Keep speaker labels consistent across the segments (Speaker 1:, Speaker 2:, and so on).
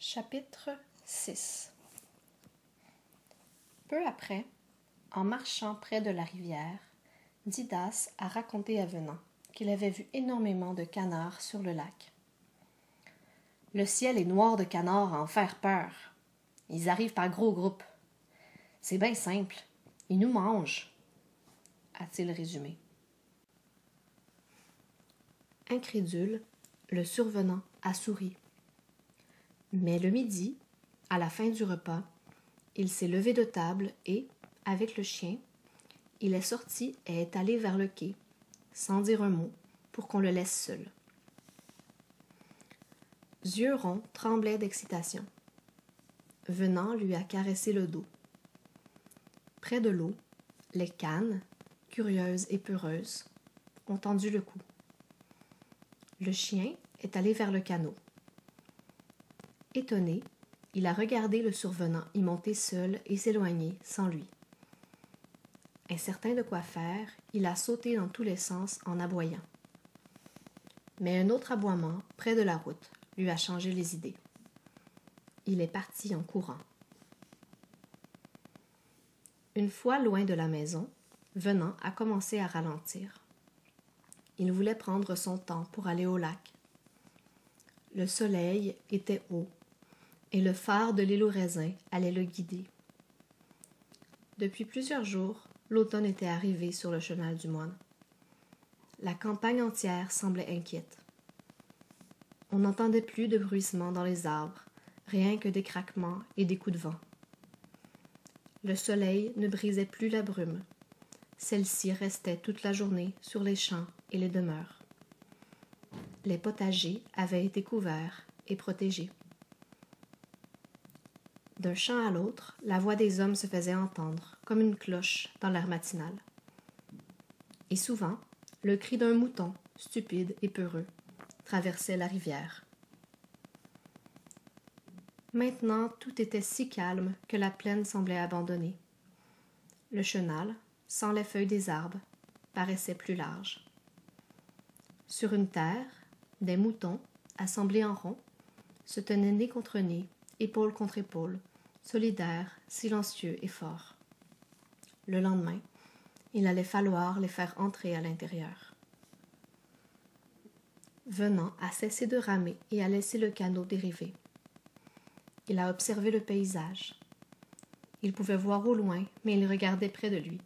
Speaker 1: Chapitre 6. Peu après, en marchant près de la rivière, Didas a raconté à Venant qu'il avait vu énormément de canards sur le lac. « Le ciel est noir de canards à en faire peur. Ils arrivent par gros groupes. C'est bien simple, ils nous mangent, » a-t-il résumé. Incrédule, le survenant a souri. Mais le midi, à la fin du repas, il s'est levé de table et, avec le chien, il est sorti et est allé vers le quai, sans dire un mot, pour qu'on le laisse seul. Yeux ronds tremblait d'excitation. Venant lui a caressé le dos. Près de l'eau, les cannes, curieuses et peureuses, ont tendu le cou. Le chien est allé vers le canot. Étonné, il a regardé le survenant y monter seul et s'éloigner sans lui. Incertain de quoi faire, il a sauté dans tous les sens en aboyant. Mais un autre aboiement, près de la route, lui a changé les idées. Il est parti en courant. Une fois loin de la maison, Venant a commencé à ralentir. Il voulait prendre son temps pour aller au lac. Le soleil était haut et le phare de l'île aux raisins allait le guider. Depuis plusieurs jours, l'automne était arrivé sur le chenal du moine. La campagne entière semblait inquiète. On n'entendait plus de bruissement dans les arbres, rien que des craquements et des coups de vent. Le soleil ne brisait plus la brume. Celle-ci restait toute la journée sur les champs et les demeures. Les potagers avaient été couverts et protégés. D'un champ à l'autre, la voix des hommes se faisait entendre, comme une cloche dans l'air matinal. Et souvent, le cri d'un mouton, stupide et peureux, traversait la rivière. Maintenant, tout était si calme que la plaine semblait abandonnée. Le chenal, sans les feuilles des arbres, paraissait plus large. Sur une terre, des moutons, assemblés en rond, se tenaient nez contre nez, épaule contre épaule, solidaires, silencieux et forts. Le lendemain, il allait falloir les faire entrer à l'intérieur. Venant a cessé de ramer et a laissé le canot dériver. Il a observé le paysage. Il pouvait voir au loin, mais il regardait près de lui.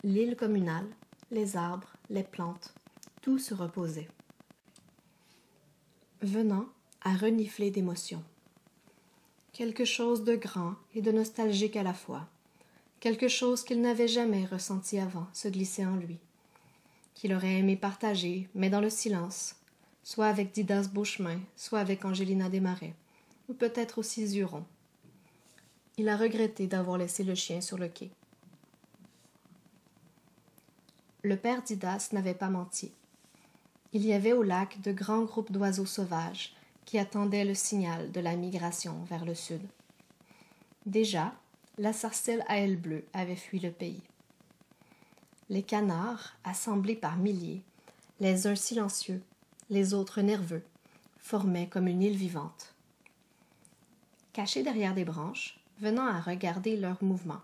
Speaker 1: L'île communale, les arbres, les plantes, tout se reposait. Venant a reniflé d'émotion. Quelque chose de grand et de nostalgique à la fois, quelque chose qu'il n'avait jamais ressenti avant se glissait en lui, qu'il aurait aimé partager, mais dans le silence, soit avec Didas Beauchemin, soit avec Angelina Desmarais, ou peut-être aussi Zuron. Il a regretté d'avoir laissé le chien sur le quai. Le père Didas n'avait pas menti. Il y avait au lac de grands groupes d'oiseaux sauvages qui attendaient le signal de la migration vers le sud. Déjà, la sarcelle à ailes bleues avait fui le pays. Les canards, assemblés par milliers, les uns silencieux, les autres nerveux, formaient comme une île vivante. Cachés derrière des branches, venant à regarder leurs mouvements,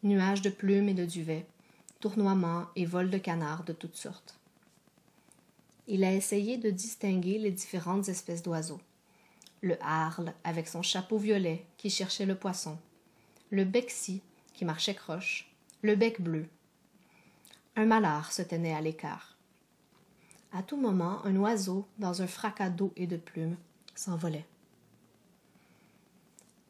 Speaker 1: nuages de plumes et de duvet, tournoiements et vols de canards de toutes sortes. Il a essayé de distinguer les différentes espèces d'oiseaux. Le harle avec son chapeau violet qui cherchait le poisson, le bexy qui marchait croche, le bec bleu. Un malard se tenait à l'écart. À tout moment, un oiseau, dans un fracas d'eau et de plumes, s'envolait.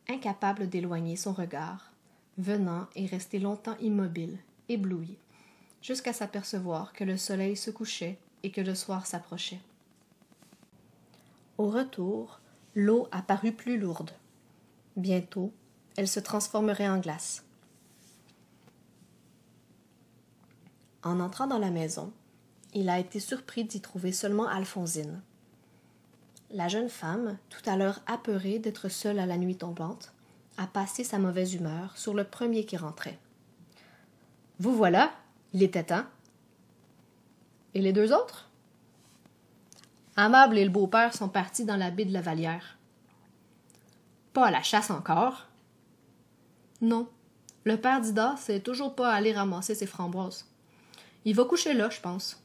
Speaker 1: Incapable d'éloigner son regard, Venant est resté longtemps immobile, ébloui, jusqu'à s'apercevoir que le soleil se couchait et que le soir s'approchait. Au retour, l'eau apparut plus lourde. Bientôt, elle se transformerait en glace. En entrant dans la maison, il a été surpris d'y trouver seulement Alphonsine. La jeune femme, tout à l'heure apeurée d'être seule à la nuit tombante, a passé sa mauvaise humeur sur le premier qui rentrait. « Vous voilà, il était temps. Et les deux autres? » Amable et le beau-père sont partis dans la baie de la Vallière. Pas à la chasse encore? Non. Le père d'Ida n'est toujours pas allé ramasser ses framboises. Il va coucher là, je pense.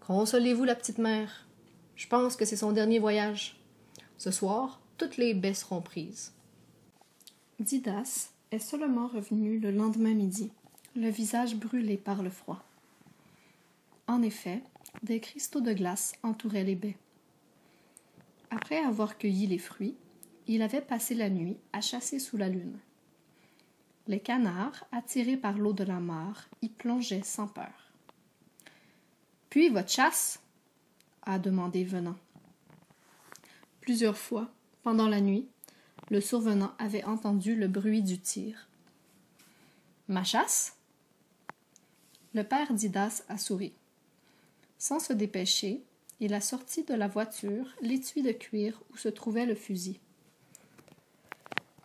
Speaker 1: Consolez-vous, la petite mère. Je pense que c'est son dernier voyage. Ce soir, toutes les baies seront prises. Didas est seulement revenu le lendemain midi, le visage brûlé par le froid. En effet, des cristaux de glace entouraient les baies. Après avoir cueilli les fruits, il avait passé la nuit à chasser sous la lune. Les canards, attirés par l'eau de la mare, y plongeaient sans peur. « Puis votre chasse ?» a demandé Venant. Plusieurs fois, pendant la nuit, le survenant avait entendu le bruit du tir. « Ma chasse ?» Le père d'Idas a souri. Sans se dépêcher, il a sorti de la voiture l'étui de cuir où se trouvait le fusil.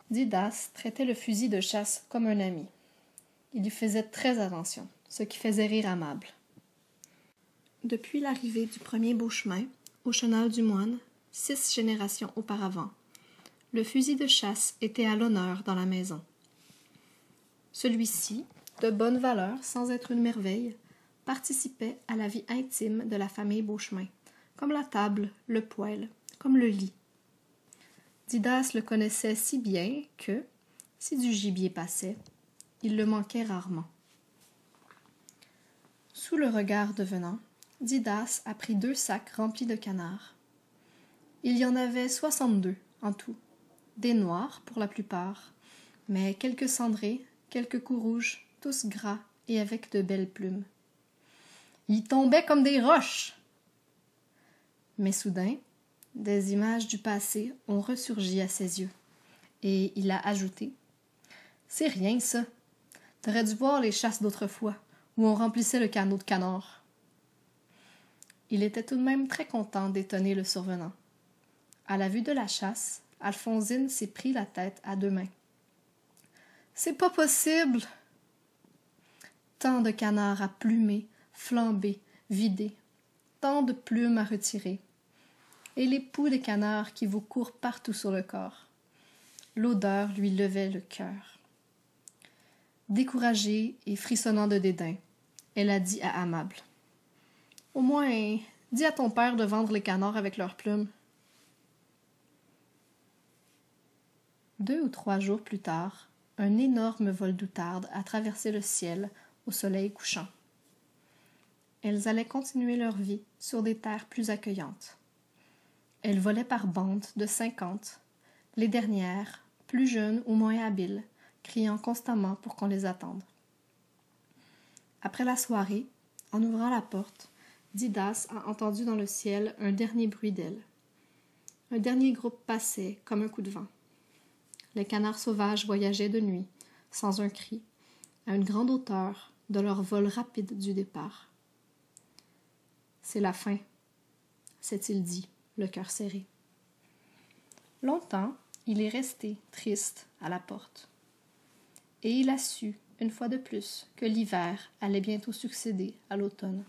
Speaker 1: Didas traitait le fusil de chasse comme un ami. Il y faisait très attention, ce qui faisait rire Amable. Depuis l'arrivée du premier Beauchemin, au Chenal du Moine, 6 générations auparavant, le fusil de chasse était à l'honneur dans la maison. Celui-ci, de bonne valeur sans être une merveille, participait à la vie intime de la famille Beauchemin, comme la table, le poêle, comme le lit. Didas le connaissait si bien que, si du gibier passait, il le manquait rarement. Sous le regard de Venant, Didas a pris 2 sacs remplis de canards. Il y en avait 62 en tout, des noirs pour la plupart, mais quelques cendrés, quelques cous rouges, tous gras et avec de belles plumes. Ils tombaient comme des roches! Mais soudain, des images du passé ont ressurgi à ses yeux, et il a ajouté « C'est rien, ça. T'aurais dû voir les chasses d'autrefois, où on remplissait le canot de canards. » Il était tout de même très content d'étonner le survenant. À la vue de la chasse, Alphonsine s'est pris la tête à 2 mains. « C'est pas possible! » Tant de canards à plumer, flamber, vider, tant de plumes à retirer. Et les poux des canards qui vous courent partout sur le corps. L'odeur lui levait le cœur. Découragée et frissonnant de dédain, elle a dit à Amable. « Au moins, dis à ton père de vendre les canards avec leurs plumes. » 2 ou 3 jours plus tard, un énorme vol d'outardes a traversé le ciel au soleil couchant. Elles allaient continuer leur vie sur des terres plus accueillantes. Elles volaient par bandes de 50, les dernières, plus jeunes ou moins habiles, criant constamment pour qu'on les attende. Après la soirée, en ouvrant la porte, Didas a entendu dans le ciel un dernier bruit d'ailes. Un dernier groupe passait comme un coup de vent. Les canards sauvages voyageaient de nuit, sans un cri, à une grande hauteur de leur vol rapide du départ. « C'est la fin », s'est-il dit, le cœur serré. Longtemps, il est resté triste à la porte. Et il a su, une fois de plus, que l'hiver allait bientôt succéder à l'automne.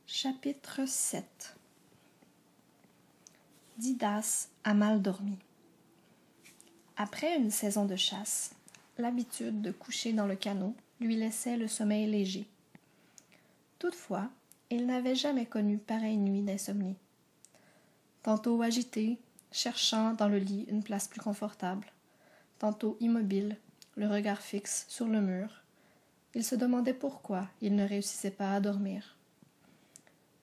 Speaker 1: Chapitre 7. Didas a mal dormi. Après une saison de chasse, l'habitude de coucher dans le canot lui laissait le sommeil léger. Toutefois, il n'avait jamais connu pareille nuit d'insomnie. Tantôt agité, cherchant dans le lit une place plus confortable, tantôt immobile, le regard fixe sur le mur, il se demandait pourquoi il ne réussissait pas à dormir.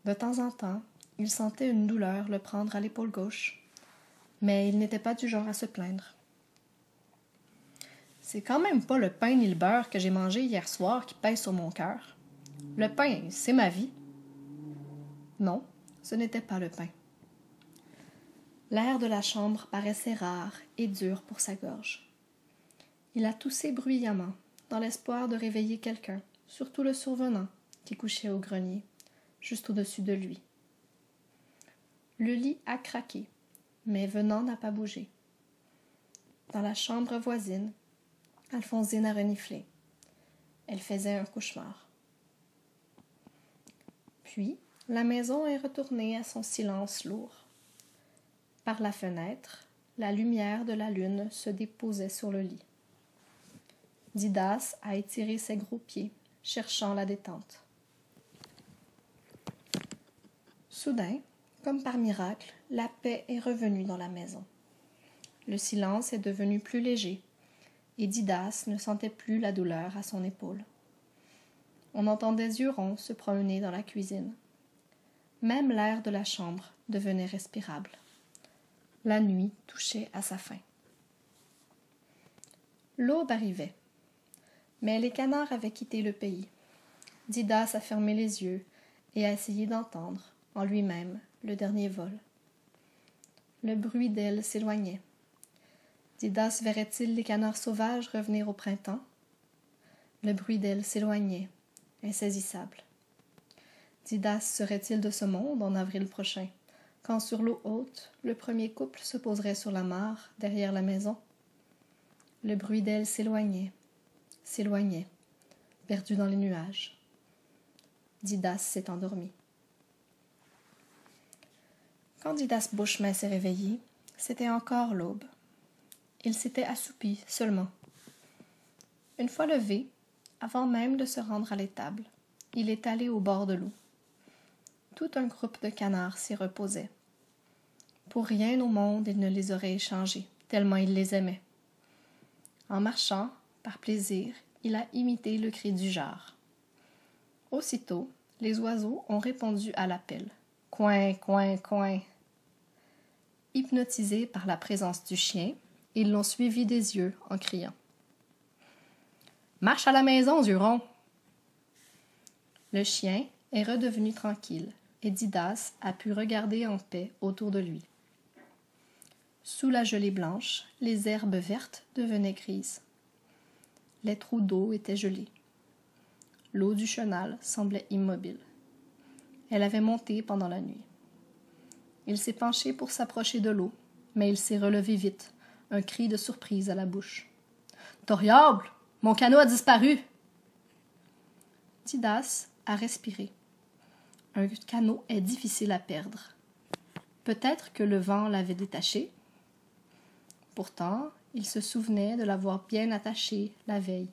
Speaker 1: De temps en temps, il sentait une douleur le prendre à l'épaule gauche, mais il n'était pas du genre à se plaindre. « C'est quand même pas le pain ni le beurre que j'ai mangé hier soir qui pèse sur mon cœur. Le pain, c'est ma vie. » Non, ce n'était pas le pain. L'air de la chambre paraissait rare et dur pour sa gorge. Il a toussé bruyamment, dans l'espoir de réveiller quelqu'un, surtout le survenant, qui couchait au grenier, juste au-dessus de lui. Le lit a craqué, mais Venant n'a pas bougé. Dans la chambre voisine, Alphonsine a reniflé. Elle faisait un cauchemar. Puis, la maison est retournée à son silence lourd. Par la fenêtre, la lumière de la lune se déposait sur le lit. Didas a étiré ses gros pieds, cherchant la détente. Soudain, comme par miracle, la paix est revenue dans la maison. Le silence est devenu plus léger, et Didas ne sentait plus la douleur à son épaule. On entendait Zuron se promener dans la cuisine. Même l'air de la chambre devenait respirable. La nuit touchait à sa fin. L'aube arrivait, mais les canards avaient quitté le pays. Didas a fermé les yeux et a essayé d'entendre, en lui-même, le dernier vol. Le bruit d'ailes s'éloignait. Didas verrait-il les canards sauvages revenir au printemps? Le bruit d'ailes s'éloignait, insaisissable. Didas serait-il de ce monde en avril prochain, quand sur l'eau haute, le premier couple se poserait sur la mare, derrière la maison? Le bruit d'ailes s'éloignait, perdu dans les nuages. Didas s'est endormi. Quand Didas Beauchemin s'est réveillé, c'était encore l'aube. Il s'était assoupi seulement. Une fois levé, avant même de se rendre à l'étable, il est allé au bord de l'eau. Tout un groupe de canards s'y reposait. Pour rien au monde il ne les aurait échangés, tellement il les aimait. En marchant, par plaisir, il a imité le cri du jard. Aussitôt, les oiseaux ont répondu à l'appel. Coin, coin, coin. Hypnotisés par la présence du chien, ils l'ont suivi des yeux en criant. Marche à la maison, Zuron! Le chien est redevenu tranquille et Didas a pu regarder en paix autour de lui. Sous la gelée blanche, les herbes vertes devenaient grises. Les trous d'eau étaient gelés. L'eau du chenal semblait immobile. Elle avait monté pendant la nuit. Il s'est penché pour s'approcher de l'eau, mais il s'est relevé vite, un cri de surprise à la bouche. « Toriable! Mon canot a disparu! » Didas a respiré. Un canot est difficile à perdre. Peut-être que le vent l'avait détaché. Pourtant, il se souvenait de l'avoir bien attaché la veille.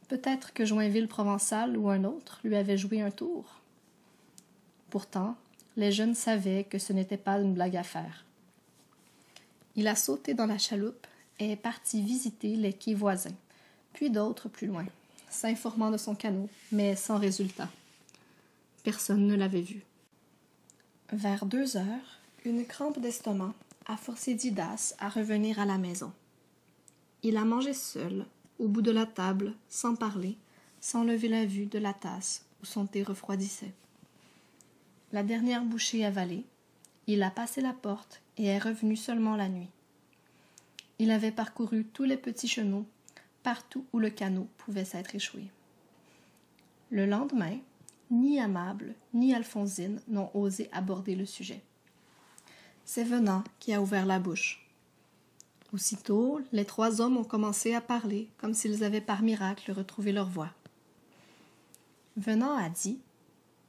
Speaker 1: Peut-être que Joinville-Provençal ou un autre lui avait joué un tour. Pourtant, les jeunes savaient que ce n'était pas une blague à faire. Il a sauté dans la chaloupe et est parti visiter les quais voisins, puis d'autres plus loin, s'informant de son canot, mais sans résultat. Personne ne l'avait vu. Vers 2 heures, une crampe d'estomac a forcé Didas à revenir à la maison. Il a mangé seul, au bout de la table, sans parler, sans lever la vue de la tasse où son thé refroidissait. La dernière bouchée avalée, il a passé la porte et est revenu seulement la nuit. Il avait parcouru tous les petits chenaux, partout où le canot pouvait s'être échoué. Le lendemain, ni Amable ni Alphonsine n'ont osé aborder le sujet. C'est Venant qui a ouvert la bouche. Aussitôt, les 3 hommes ont commencé à parler comme s'ils avaient par miracle retrouvé leur voix. Venant a dit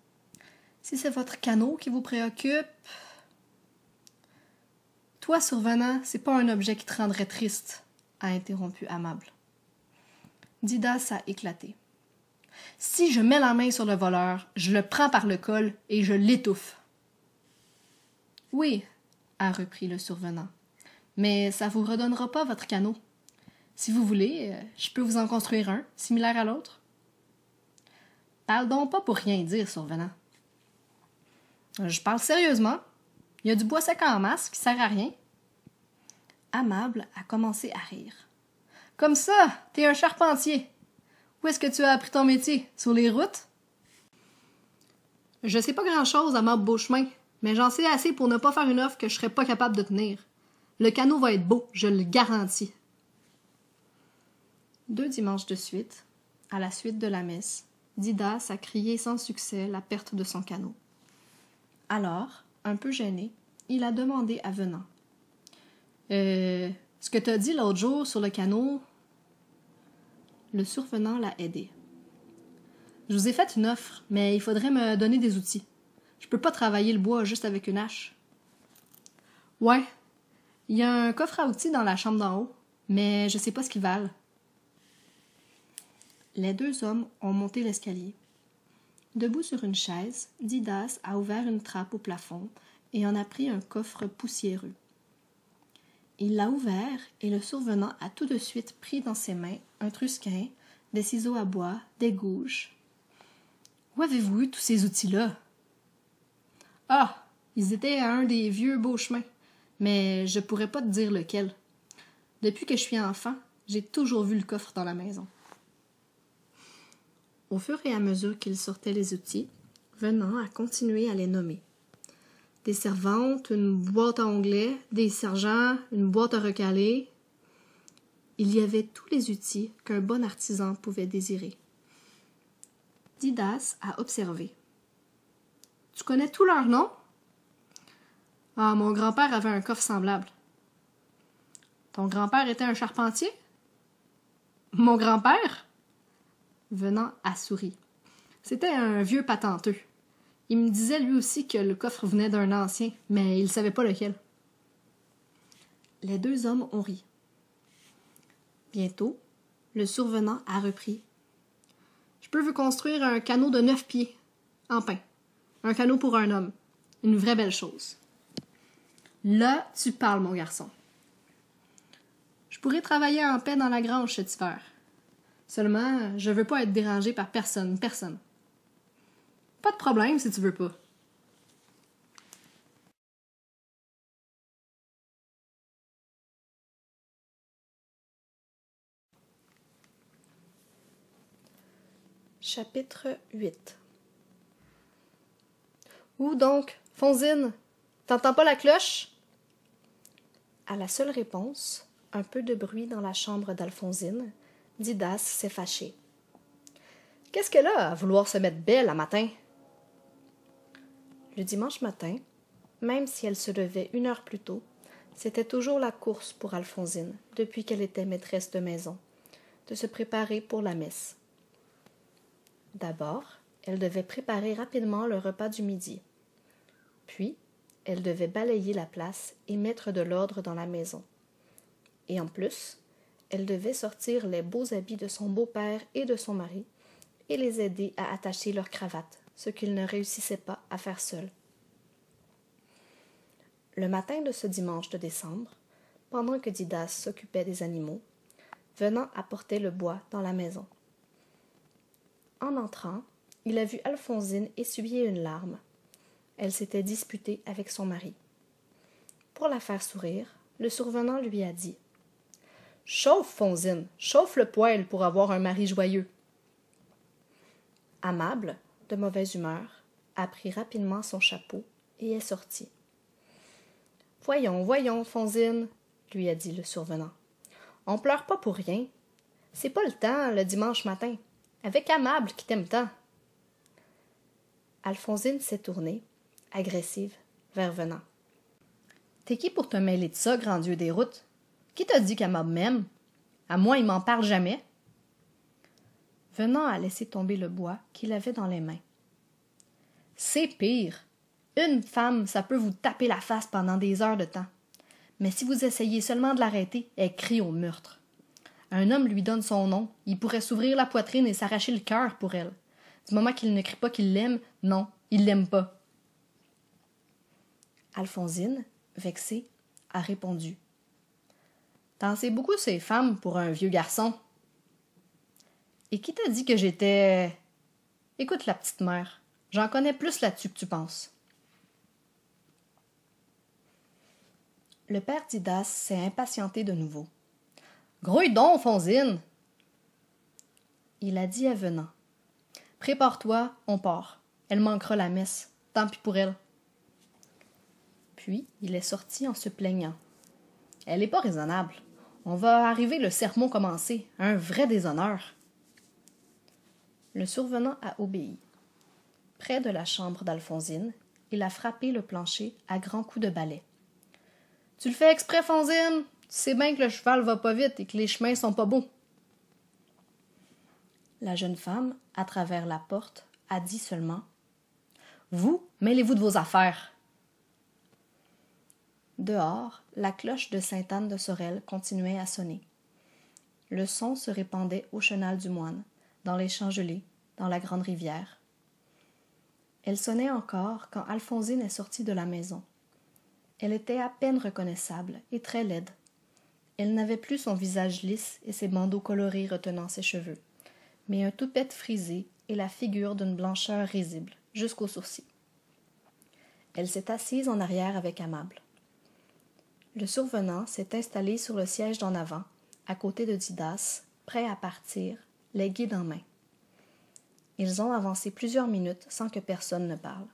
Speaker 1: « Si c'est votre canot qui vous préoccupe... » « Toi, Survenant, c'est pas un objet qui te rendrait triste, » a interrompu Amable. Didas a éclaté. « Si je mets la main sur le voleur, je le prends par le col et je l'étouffe. »« Oui, » a repris le Survenant, « mais ça vous redonnera pas votre canot. Si vous voulez, je peux vous en construire un, similaire à l'autre. »« Parle donc pas pour rien dire, Survenant. »« Je parle sérieusement. Il y a du bois sec en masse qui sert à rien. » Amable a commencé à rire. « Comme ça, t'es un charpentier. Où est-ce que tu as appris ton métier? Sur les routes? »« Je sais pas grand-chose, Amable Beauchemin, mais j'en sais assez pour ne pas faire une offre que je serais pas capable de tenir. Le canot va être beau, je le garantis. » 2 dimanches de suite, à la suite de la messe, Didas a crié sans succès la perte de son canot. Alors, un peu gêné, il a demandé à Venant. Ce que t'as dit l'autre jour sur le canot, Le survenant l'a aidé. « Je vous ai fait une offre, mais il faudrait me donner des outils. Je peux pas travailler le bois juste avec une hache. »« Ouais, il y a un coffre à outils dans la chambre d'en haut, mais je sais pas ce qu'ils valent. » Les deux hommes ont monté l'escalier. Debout sur une chaise, Didas a ouvert une trappe au plafond et en a pris un coffre poussiéreux. Il l'a ouvert et le survenant a tout de suite pris dans ses mains un trusquin, des ciseaux à bois, des gouges. « Où avez-vous eu tous ces outils-là? »« Ah, ils étaient à un des vieux beaux chemins, mais je pourrais pas te dire lequel. Depuis que je suis enfant, j'ai toujours vu le coffre dans la maison. » Au fur et à mesure qu'il sortait les outils, Venant a continué à les nommer. Des servantes, une boîte à onglets, des sergents, une boîte à recaler. Il y avait tous les outils qu'un bon artisan pouvait désirer. Didas a observé. « Tu connais tous leurs noms? »« Ah, mon grand-père avait un coffre semblable. »« Ton grand-père était un charpentier? »« Mon grand-père? » Venant a souri. C'était un vieux patenteux. Il me disait lui aussi que le coffre venait d'un ancien, mais il ne savait pas lequel. Les deux hommes ont ri. Bientôt, le survenant a repris. « Je peux vous construire un canot de 9 pieds, en pin. Un canot pour un homme. Une vraie belle chose. »« Là, tu parles, mon garçon. Je pourrais travailler en paix dans la grange cet hiver. Seulement, je veux pas être dérangé par personne. Pas de problème si tu veux pas. » Chapitre 8. Où donc, Fonzine? T'entends pas la cloche? À la seule réponse, un peu de bruit dans la chambre d'Alphonsine, Didas s'est fâché. Qu'est-ce qu'elle a à vouloir se mettre belle à matin? Le dimanche matin, même si elle se levait 1 heure plus tôt, c'était toujours la course pour Alphonsine, depuis qu'elle était maîtresse de maison, de se préparer pour la messe. D'abord, elle devait préparer rapidement le repas du midi. Puis, elle devait balayer la place et mettre de l'ordre dans la maison. Et en plus, elle devait sortir les beaux habits de son beau-père et de son mari et les aider à attacher leurs cravates, ce qu'ils ne réussissaient pas à faire seuls. Le matin de ce dimanche de décembre, pendant que Didas s'occupait des animaux, Venant apportait le bois dans la maison. En entrant, il a vu Alphonsine essuyer une larme. Elle s'était disputée avec son mari. Pour la faire sourire, le survenant lui a dit « Chauffe, Fonzine, chauffe le poêle pour avoir un mari joyeux. » Amable, de mauvaise humeur, a pris rapidement son chapeau et est sortie. « Voyons, Fonzine, » lui a dit le survenant. « On pleure pas pour rien. C'est pas le temps, le dimanche matin. Avec Amable qui t'aime tant. » Alphonsine s'est tournée, agressive, vers Venant. « T'es qui pour te mêler de ça, grand Dieu des routes? Qui t'a dit qu'Amable m'aime? À moi, il m'en parle jamais. » Venant a laissé tomber le bois qu'il avait dans les mains. « C'est pire. Une femme, ça peut vous taper la face pendant des heures de temps. Mais si vous essayez seulement de l'arrêter, elle crie au meurtre. Un homme lui donne son nom, il pourrait s'ouvrir la poitrine et s'arracher le cœur pour elle. Du moment qu'il ne crie pas qu'il l'aime, non, il l'aime pas. » Alphonsine, vexée, a répondu. « T'en sais beaucoup ces femmes pour un vieux garçon. » « Et qui t'a dit que j'étais... » « Écoute la petite mère, j'en connais plus là-dessus que tu penses. » Le père Didas s'est impatienté de nouveau. « Grouille donc, Fonzine! » Il a dit à Venant. « Prépare-toi, on part. Elle manquera la messe. Tant pis pour elle. » Puis il est sorti en se plaignant. « Elle n'est pas raisonnable. On va arriver le sermon commencé. Un vrai déshonneur. » Le survenant a obéi. Près de la chambre d'Alphonsine, il a frappé le plancher à grands coups de balai. « Tu le fais exprès, Fonzine? Tu sais bien que le cheval va pas vite et que les chemins sont pas beaux. »
Speaker 2: La jeune femme, à travers la porte, a dit seulement « Vous, mêlez-vous de vos affaires !» Dehors, la cloche de Sainte-Anne-de-Sorel continuait à sonner. Le son se répandait au Chenal du Moine, dans les champs gelés, dans la grande rivière. Elle sonnait encore quand Alphonsine est sortie de la maison. Elle était à peine reconnaissable et très laide. Elle n'avait plus son visage lisse et ses bandeaux colorés retenant ses cheveux, mais un toupette frisé et la figure d'une blancheur risible, jusqu'aux sourcils. Elle s'est assise en arrière avec Amable. Le survenant s'est installé sur le siège d'en avant, à côté de Didas, prêt à partir, les guides en main. Ils ont avancé plusieurs minutes sans que personne ne parle.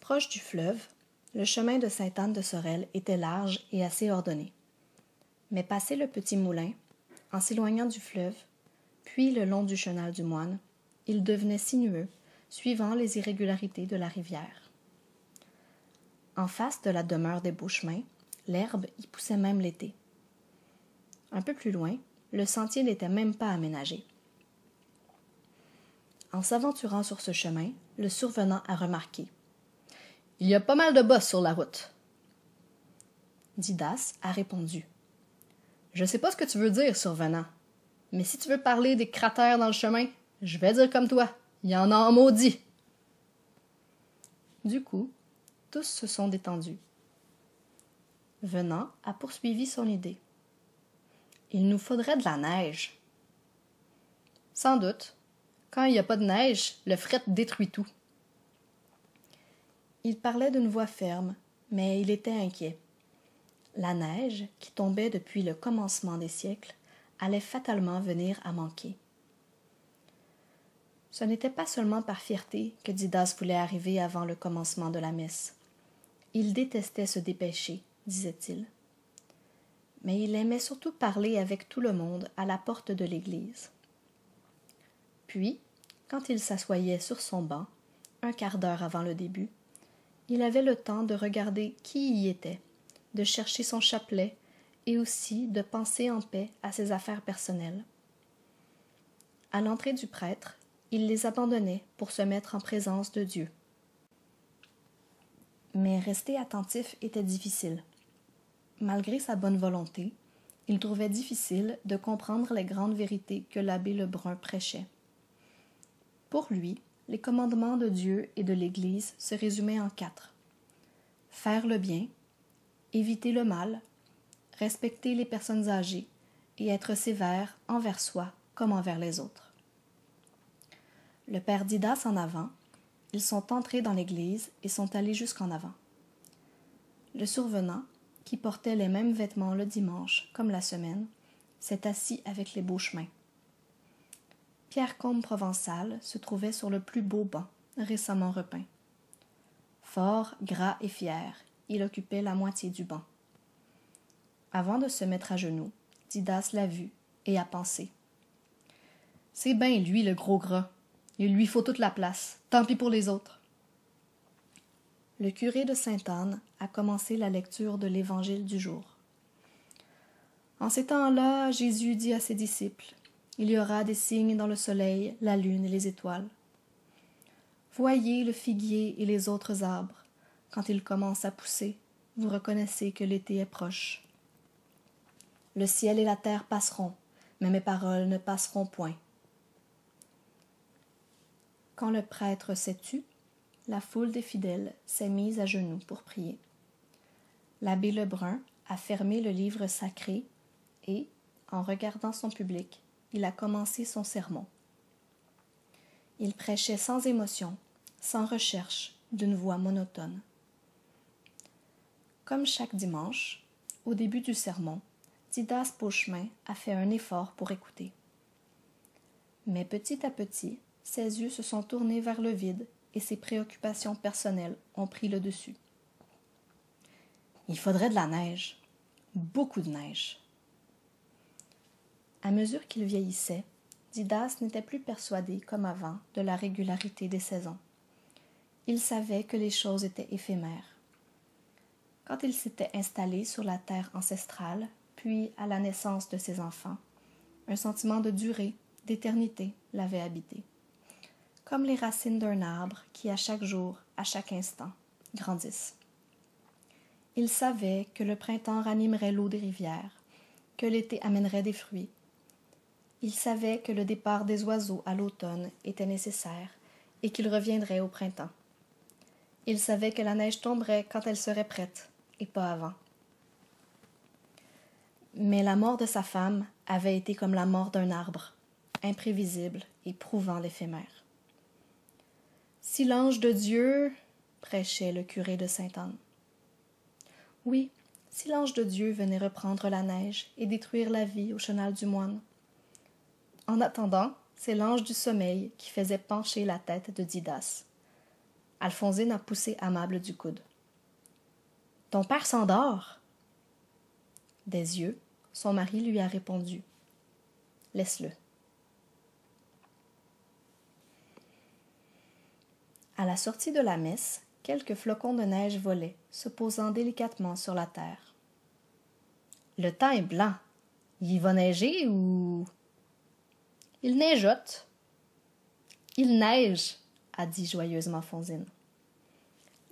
Speaker 2: Proche du fleuve, le chemin de Sainte-Anne-de-Sorel était large et assez ordonné. Mais passé le petit moulin, en s'éloignant du fleuve, puis le long du chenal du Moine, il devenait sinueux, suivant les irrégularités de la rivière. En face de la demeure des Beauchemins, l'herbe y poussait même l'été. Un peu plus loin, le sentier n'était même pas aménagé. En s'aventurant sur ce chemin, le survenant a remarqué « Il y a pas mal de bosses sur la route. » Didas a répondu « Je sais pas ce que tu veux dire, survenant, mais si tu veux parler des cratères dans le chemin, je vais dire comme toi, il y en a en maudit. » Du coup, tous se sont détendus. Venant a poursuivi son idée. « Il nous faudrait de la neige. »« Sans doute. Quand il n'y a pas de neige, le fret détruit tout. » Il parlait d'une voix ferme, mais il était inquiet. La neige, qui tombait depuis le commencement des siècles, allait fatalement venir à manquer. Ce n'était pas seulement par fierté que Didas voulait arriver avant le commencement de la messe. Il détestait se dépêcher, disait-il. Mais il aimait surtout parler avec tout le monde à la porte de l'église. Puis, quand il s'assoyait sur son banc, un quart d'heure avant le début, il avait le temps de regarder qui y était, de chercher son chapelet et aussi de penser en paix à ses affaires personnelles. À l'entrée du prêtre, il les abandonnait pour se mettre en présence de Dieu. Mais rester attentif était difficile. Malgré sa bonne volonté, il trouvait difficile de comprendre les grandes vérités que l'abbé Lebrun prêchait. Pour lui, les commandements de Dieu et de l'Église se résumaient en 4. Faire le bien, éviter le mal, respecter les personnes âgées et être sévère envers soi comme envers les autres. Le père Didas en avant, ils sont entrés dans l'église et sont allés jusqu'en avant. Le survenant, qui portait les mêmes vêtements le dimanche comme la semaine, s'est assis avec les Beauchemins. Pierre Combe Provençal se trouvait sur le plus beau banc, récemment repeint. Fort, gras et fier, il occupait la moitié du banc. Avant de se mettre à genoux, Didas l'a vu et a pensé. « C'est ben lui le gros gras. Il lui faut toute la place. Tant pis pour les autres. » Le curé de Sainte-Anne a commencé la lecture de l'Évangile du jour. En ces temps-là, Jésus dit à ses disciples, « Il y aura des signes dans le soleil, la lune et les étoiles. Voyez le figuier et les autres arbres. Quand ils commencent à pousser, vous reconnaissez que l'été est proche. Le ciel et la terre passeront, mais mes paroles ne passeront point. » Quand le prêtre s'est tu, la foule des fidèles s'est mise à genoux pour prier. L'abbé Lebrun a fermé le livre sacré et, en regardant son public, il a commencé son sermon. Il prêchait sans émotion, sans recherche, d'une voix monotone. Comme chaque dimanche, au début du sermon, Didas Beauchemin a fait un effort pour écouter. Mais petit à petit, ses yeux se sont tournés vers le vide et ses préoccupations personnelles ont pris le dessus. Il faudrait de la neige, beaucoup de neige. À mesure qu'il vieillissait, Didas n'était plus persuadé, comme avant, de la régularité des saisons. Il savait que les choses étaient éphémères. Quand il s'était installé sur la terre ancestrale, puis à la naissance de ses enfants, Un sentiment de durée, d'éternité l'avait habité. Comme les racines d'un arbre qui, à chaque jour, à chaque instant, grandissent. Il savait que le printemps ranimerait l'eau des rivières, que l'été amènerait des fruits. Il savait que le départ des oiseaux à l'automne était nécessaire et qu'ils reviendraient au printemps. Il savait que la neige tomberait quand elle serait prête, et pas avant. Mais la mort de sa femme avait été comme la mort d'un arbre, imprévisible et prouvant l'éphémère. « Si l'ange de Dieu, prêchait le curé de Sainte-Anne. Oui, si l'ange de Dieu venait reprendre la neige et détruire la vie au chenal du moine. En attendant, c'est l'ange du sommeil qui faisait pencher la tête de Didas. Alphonsine a poussé Amable du coude. « Ton père s'endort !» Des yeux, son mari lui a répondu. « Laisse-le. » À la sortie de la messe, quelques flocons de neige volaient, se posant délicatement sur la terre. « Le temps est blanc. Il va neiger ou... »« Il neigeote. »« Il neige, » a dit joyeusement Fonzine.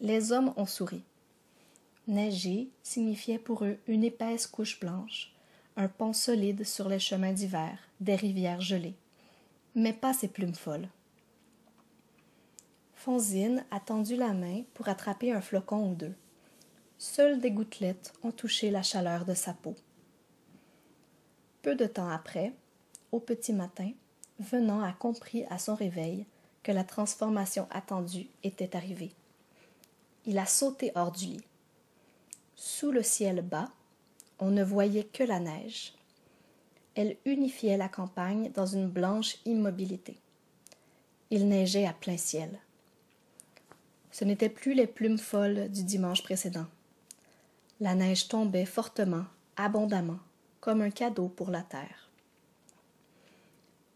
Speaker 2: Les hommes ont souri. Neiger signifiait pour eux une épaisse couche blanche, un pont solide sur les chemins d'hiver, des rivières gelées, mais pas ces plumes folles. Fonzine a tendu la main pour attraper un flocon ou deux. Seules des gouttelettes ont touché la chaleur de sa peau. Peu de temps après, au petit matin, Venant a compris à son réveil que la transformation attendue était arrivée. Il a sauté hors du lit. Sous le ciel bas, on ne voyait que la neige. Elle unifiait la campagne dans une blanche immobilité. Il neigeait à plein ciel. Ce n'étaient plus les plumes folles du dimanche précédent. La neige tombait fortement, abondamment, comme un cadeau pour la terre.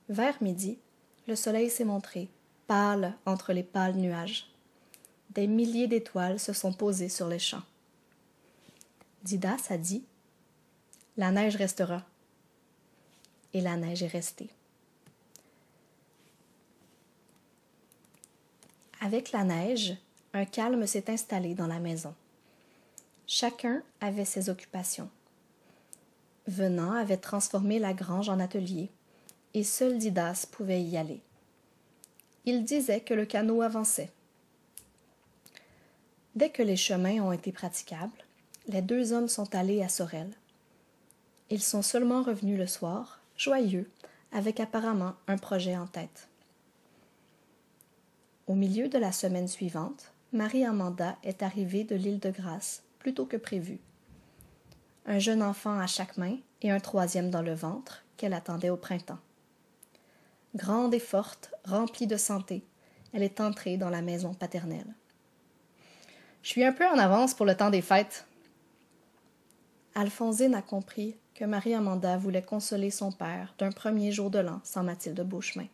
Speaker 2: Vers midi, le soleil s'est montré, pâle entre les pâles nuages. Des milliers d'étoiles se sont posées sur les champs. Didas a dit « La neige restera. » Et la neige est restée. Avec la neige, un calme s'est installé dans la maison. Chacun avait ses occupations. Venant avait transformé la grange en atelier, et seul Didas pouvait y aller. Il disait que le canot avançait. Dès que les chemins ont été praticables, les deux hommes sont allés à Sorel. Ils sont seulement revenus le soir, joyeux, avec apparemment un projet en tête. Au milieu de la semaine suivante, Marie-Amanda est arrivée de l'île de Grâce, plus tôt que prévu. Un jeune enfant à chaque main et un troisième dans le ventre qu'elle attendait au printemps. Grande et forte, remplie de santé, elle est entrée dans la maison paternelle. « Je suis un peu en avance pour le temps des fêtes. » Alphonsine a compris que Marie-Amanda voulait consoler son père d'un premier jour de l'an sans Mathilde Beauchemin.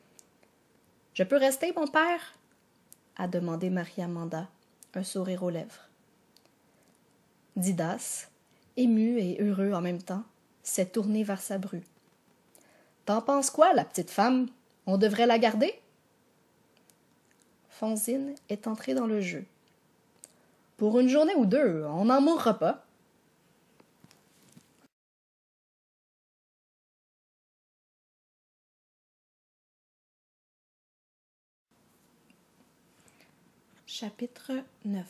Speaker 2: « Je peux rester, mon père ?» a demandé Marie-Amanda, un sourire aux lèvres. Didas, ému et heureux en même temps, s'est tourné vers sa bru. « T'en penses quoi, la petite femme? On devrait la garder? » Fonzine est entrée dans le jeu. « Pour une journée ou deux, on n'en mourra pas. » Chapitre 9.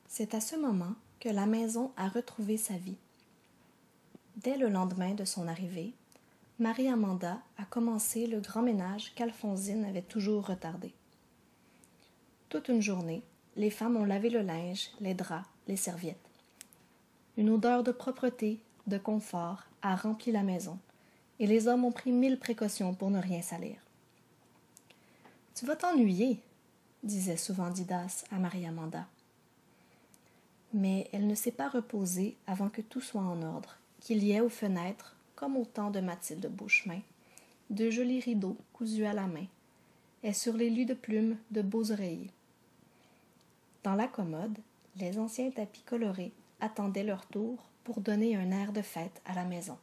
Speaker 2: C'est à ce moment que la maison a retrouvé sa vie. Dès le lendemain de son arrivée, Marie-Amanda a commencé le grand ménage qu'Alphonsine avait toujours retardé. Toute une journée, les femmes ont lavé le linge, les draps, les serviettes. Une odeur de propreté, de confort a rempli la maison, et les hommes ont pris 1000 précautions pour ne rien salir. « Tu vas t'ennuyer, » disait souvent Didas à Marie-Amanda. Mais elle ne s'est pas reposée avant que tout soit en ordre, qu'il y ait aux fenêtres, comme au temps de Mathilde Beauchemin, de jolis rideaux cousus à la main, et sur les lits de plumes de beaux oreillers. Dans la commode, les anciens tapis colorés attendaient leur tour pour donner un air de fête à la maison.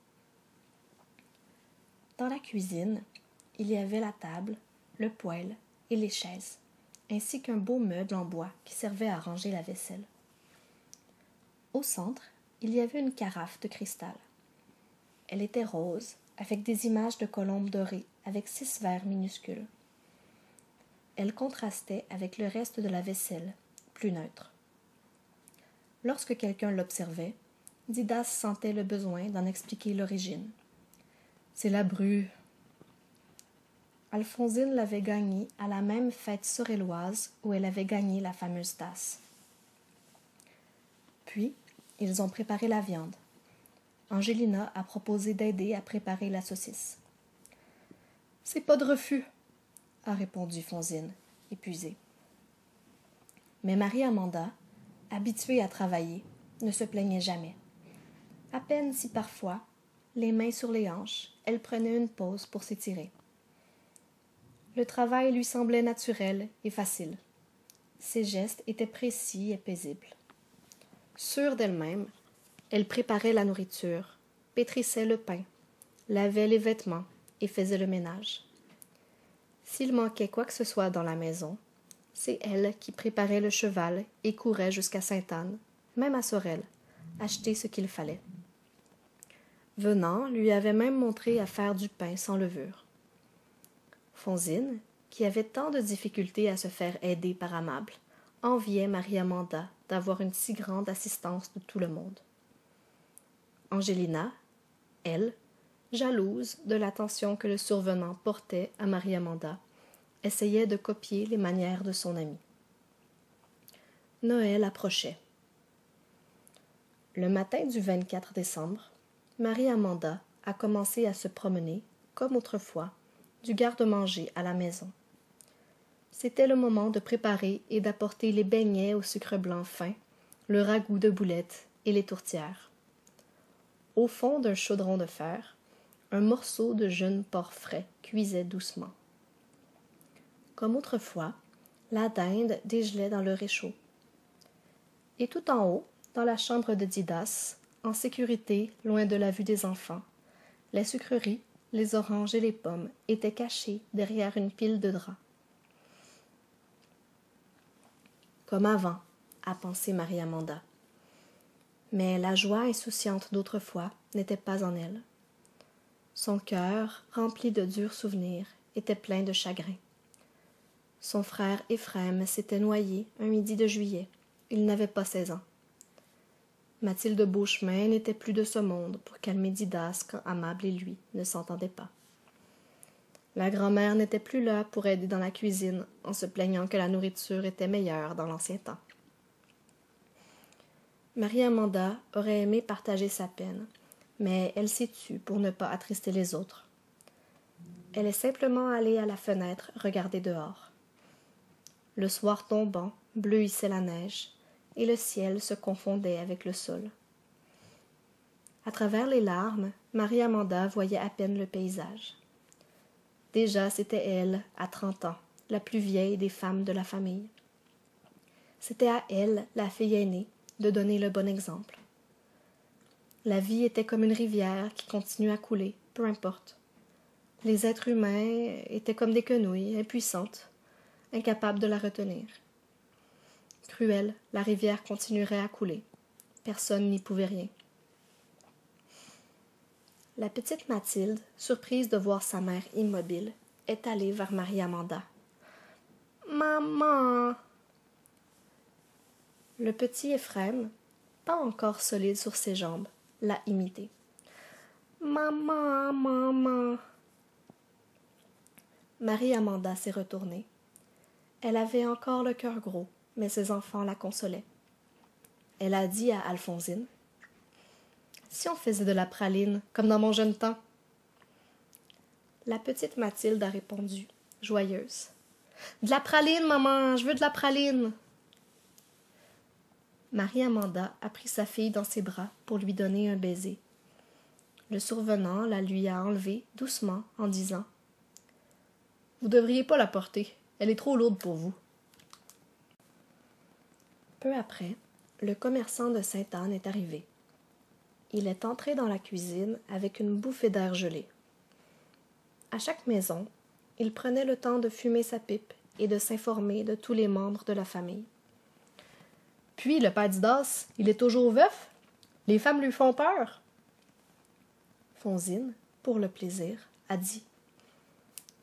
Speaker 2: Dans la cuisine, il y avait la table, le poêle et les chaises, ainsi qu'un beau meuble en bois qui servait à ranger la vaisselle. Au centre, il y avait une carafe de cristal. Elle était rose, avec des images de colombes dorées, avec 6 verres minuscules. Elle contrastait avec le reste de la vaisselle, plus neutre. Lorsque quelqu'un l'observait, Didas sentait le besoin d'en expliquer l'origine. « C'est la bru. » Alphonsine l'avait gagnée à la même fête sorelloise où elle avait gagné la fameuse tasse. Puis, ils ont préparé la viande. Angelina a proposé d'aider à préparer la saucisse. « C'est pas de refus, » a répondu Fonzine, épuisée. Mais Marie-Amanda, habituée à travailler, ne se plaignait jamais. À peine si parfois, les mains sur les hanches, elle prenait une pause pour s'étirer. Le travail lui semblait naturel et facile. Ses gestes étaient précis et paisibles. Sûre d'elle-même, elle préparait la nourriture, pétrissait le pain, lavait les vêtements et faisait le ménage. S'il manquait quoi que ce soit dans la maison, c'est elle qui préparait le cheval et courait jusqu'à Sainte-Anne, même à Sorel, acheter ce qu'il fallait. Venant lui avait même montré à faire du pain sans levure. Fonzine, qui avait tant de difficultés à se faire aider par Amable, enviait Marie-Amanda d'avoir une si grande assistance de tout le monde. Angelina, elle, jalouse de l'attention que le survenant portait à Marie-Amanda, essayait de copier les manières de son amie. Noël approchait. Le matin du 24 décembre, Marie-Amanda a commencé à se promener, comme autrefois, du garde-manger à la maison. C'était le moment de préparer et d'apporter les beignets au sucre blanc fin, le ragoût de boulettes et les tourtières. Au fond d'un chaudron de fer, un morceau de jeune porc frais cuisait doucement. Comme autrefois, la dinde dégelait dans le réchaud. Et tout en haut, dans la chambre de Didas, en sécurité, loin de la vue des enfants, les sucreries, les oranges et les pommes étaient cachées derrière une pile de draps. Comme avant, a pensé Marie-Amanda. Mais la joie insouciante d'autrefois n'était pas en elle. Son cœur, rempli de durs souvenirs, était plein de chagrin. Son frère Éphrem s'était noyé un midi de juillet. Il n'avait pas 16 ans. Mathilde Beauchemin n'était plus de ce monde pour calmer Didas quand Amable et lui ne s'entendaient pas. La grand-mère n'était plus là pour aider dans la cuisine en se plaignant que la nourriture était meilleure dans l'ancien temps. Marie-Amanda aurait aimé partager sa peine, mais elle s'est tue pour ne pas attrister les autres. Elle est simplement allée à la fenêtre regarder dehors. Le soir tombant bleuissait la neige, et le ciel se confondait avec le sol. À travers les larmes, Marie-Amanda voyait à peine le paysage. Déjà, c'était elle, à 30 ans, la plus vieille des femmes de la famille. C'était à elle, la fille aînée, de donner le bon exemple. La vie était comme une rivière qui continue à couler, peu importe. Les êtres humains étaient comme des quenouilles, impuissantes, incapables de la retenir. Cruelle, la rivière continuerait à couler. Personne n'y pouvait rien. La petite Mathilde, surprise de voir sa mère immobile, est allée vers Marie-Amanda. « Maman !» Le petit Éphrem, pas encore solide sur ses jambes, l'a imité. « Maman, maman !» Marie-Amanda s'est retournée. Elle avait encore le cœur gros, mais ses enfants la consolaient. Elle a dit à Alphonsine, « Si on faisait de la praline, comme dans mon jeune temps ?» La petite Mathilde a répondu, joyeuse, « De la praline, maman, je veux de la praline !» Marie-Amanda a pris sa fille dans ses bras pour lui donner un baiser. Le survenant la lui a enlevée doucement en disant, « Vous ne devriez pas la porter, elle est trop lourde pour vous. » Peu après, le commerçant de Sainte-Anne est arrivé. Il est entré dans la cuisine avec une bouffée d'air gelé. À chaque maison, il prenait le temps de fumer sa pipe et de s'informer de tous les membres de la famille.
Speaker 3: Puis, le père Didas, il est toujours veuf? Les femmes lui font peur?
Speaker 2: Fonzine, pour le plaisir, a dit.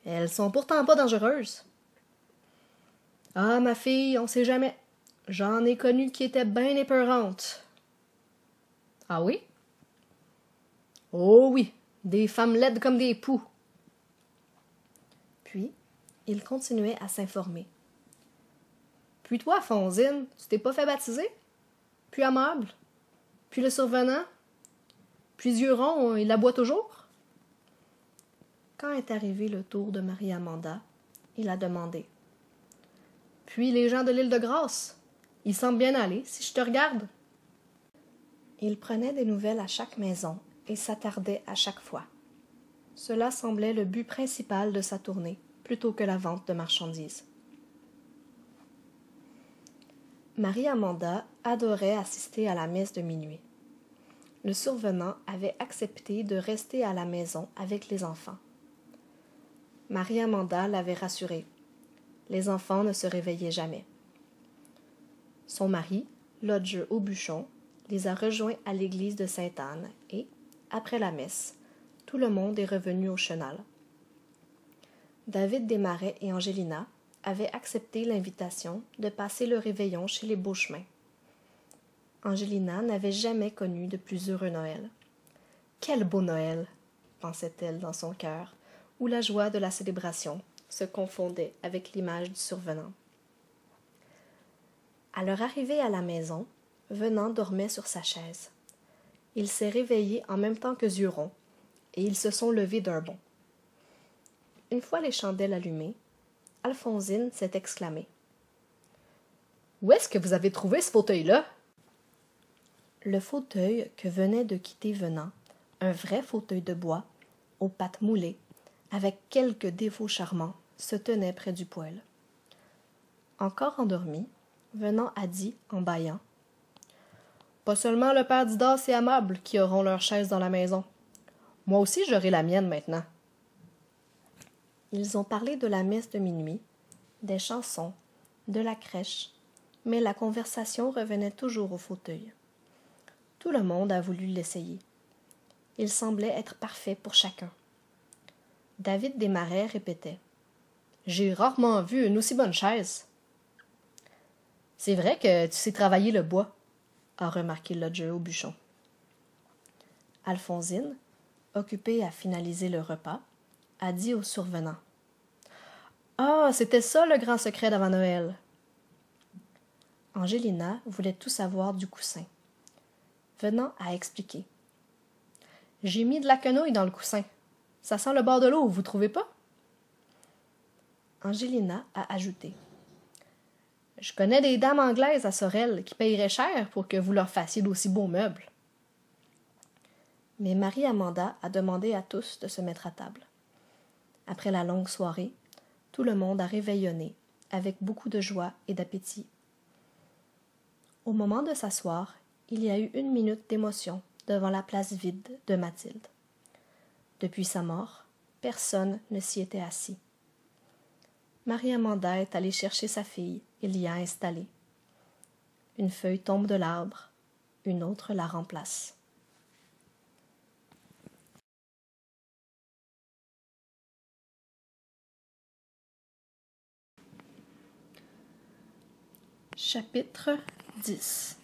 Speaker 3: Elles sont pourtant pas dangereuses. Ah, ma fille, on sait jamais. J'en ai connu qui étaient bien épeurantes. Ah oui? Oh oui, des femmes laides comme des poux.
Speaker 2: Puis, il continuait à s'informer.
Speaker 3: Puis toi, Fonzine, tu t'es pas fait baptiser? Puis Amable? Puis le survenant? Puis Zieron, il aboie toujours?
Speaker 2: Quand est arrivé le tour de Marie-Amanda, il a demandé.
Speaker 3: Puis les gens de l'île de Grâce? Ils semblent bien aller, si je te regarde.
Speaker 2: Il prenait des nouvelles à chaque maison et s'attardait à chaque fois. Cela semblait le but principal de sa tournée, plutôt que la vente de marchandises. Marie-Amanda adorait assister à la messe de minuit. Le survenant avait accepté de rester à la maison avec les enfants. Marie-Amanda l'avait rassurée. Les enfants ne se réveillaient jamais. Son mari, lodge Aubuchon, les a rejoints à l'église de Sainte-Anne et, après la messe, tout le monde est revenu au chenal. David Desmarais et Angelina avaient accepté l'invitation de passer le réveillon chez les Beauchemins. Angelina n'avait jamais connu de plus heureux Noël. « Quel beau Noël !» pensait-elle dans son cœur, où la joie de la célébration se confondait avec l'image du survenant. À leur arrivée à la maison, Venant dormait sur sa chaise. Il s'est réveillé en même temps que Zieron, et ils se sont levés d'un bond. Une fois les chandelles allumées, Alphonsine s'est exclamée.
Speaker 3: « Où est-ce que vous avez trouvé ce fauteuil-là? »
Speaker 2: Le fauteuil que venait de quitter Venant, un vrai fauteuil de bois, aux pattes moulées, avec quelques défauts charmants, se tenait près du poêle. Encore endormi, Venant a dit en bâillant.
Speaker 3: Pas seulement le père Didas et Amable qui auront leur chaise dans la maison. Moi aussi j'aurai la mienne maintenant.
Speaker 2: Ils ont parlé de la messe de minuit, des chansons, de la crèche, mais la conversation revenait toujours au fauteuil. Tout le monde a voulu l'essayer. Il semblait être parfait pour chacun. David Desmarais répétait.
Speaker 3: J'ai rarement vu une aussi bonne chaise. C'est vrai que tu sais travailler le bois, a remarqué lodge Aubuchon.
Speaker 2: Alphonsine, occupée à finaliser le repas, a dit au survenant.
Speaker 3: Ah, c'était ça le grand secret d'avant Noël.
Speaker 2: Angelina voulait tout savoir du coussin. Venant à expliquer.
Speaker 3: J'ai mis de la quenouille dans le coussin. Ça sent le bord de l'eau, vous trouvez pas?
Speaker 2: Angelina a ajouté.
Speaker 3: Je connais des dames anglaises à Sorel qui paieraient cher pour que vous leur fassiez d'aussi beaux meubles.
Speaker 2: Mais Marie-Amanda a demandé à tous de se mettre à table. Après la longue soirée, tout le monde a réveillonné, avec beaucoup de joie et d'appétit. Au moment de s'asseoir, il y a eu 1 minute d'émotion devant la place vide de Mathilde. Depuis sa mort, personne ne s'y était assis. Marie-Amanda est allée chercher sa fille et l'y a installée. Une feuille tombe de l'arbre, une autre la remplace. Chapitre 10.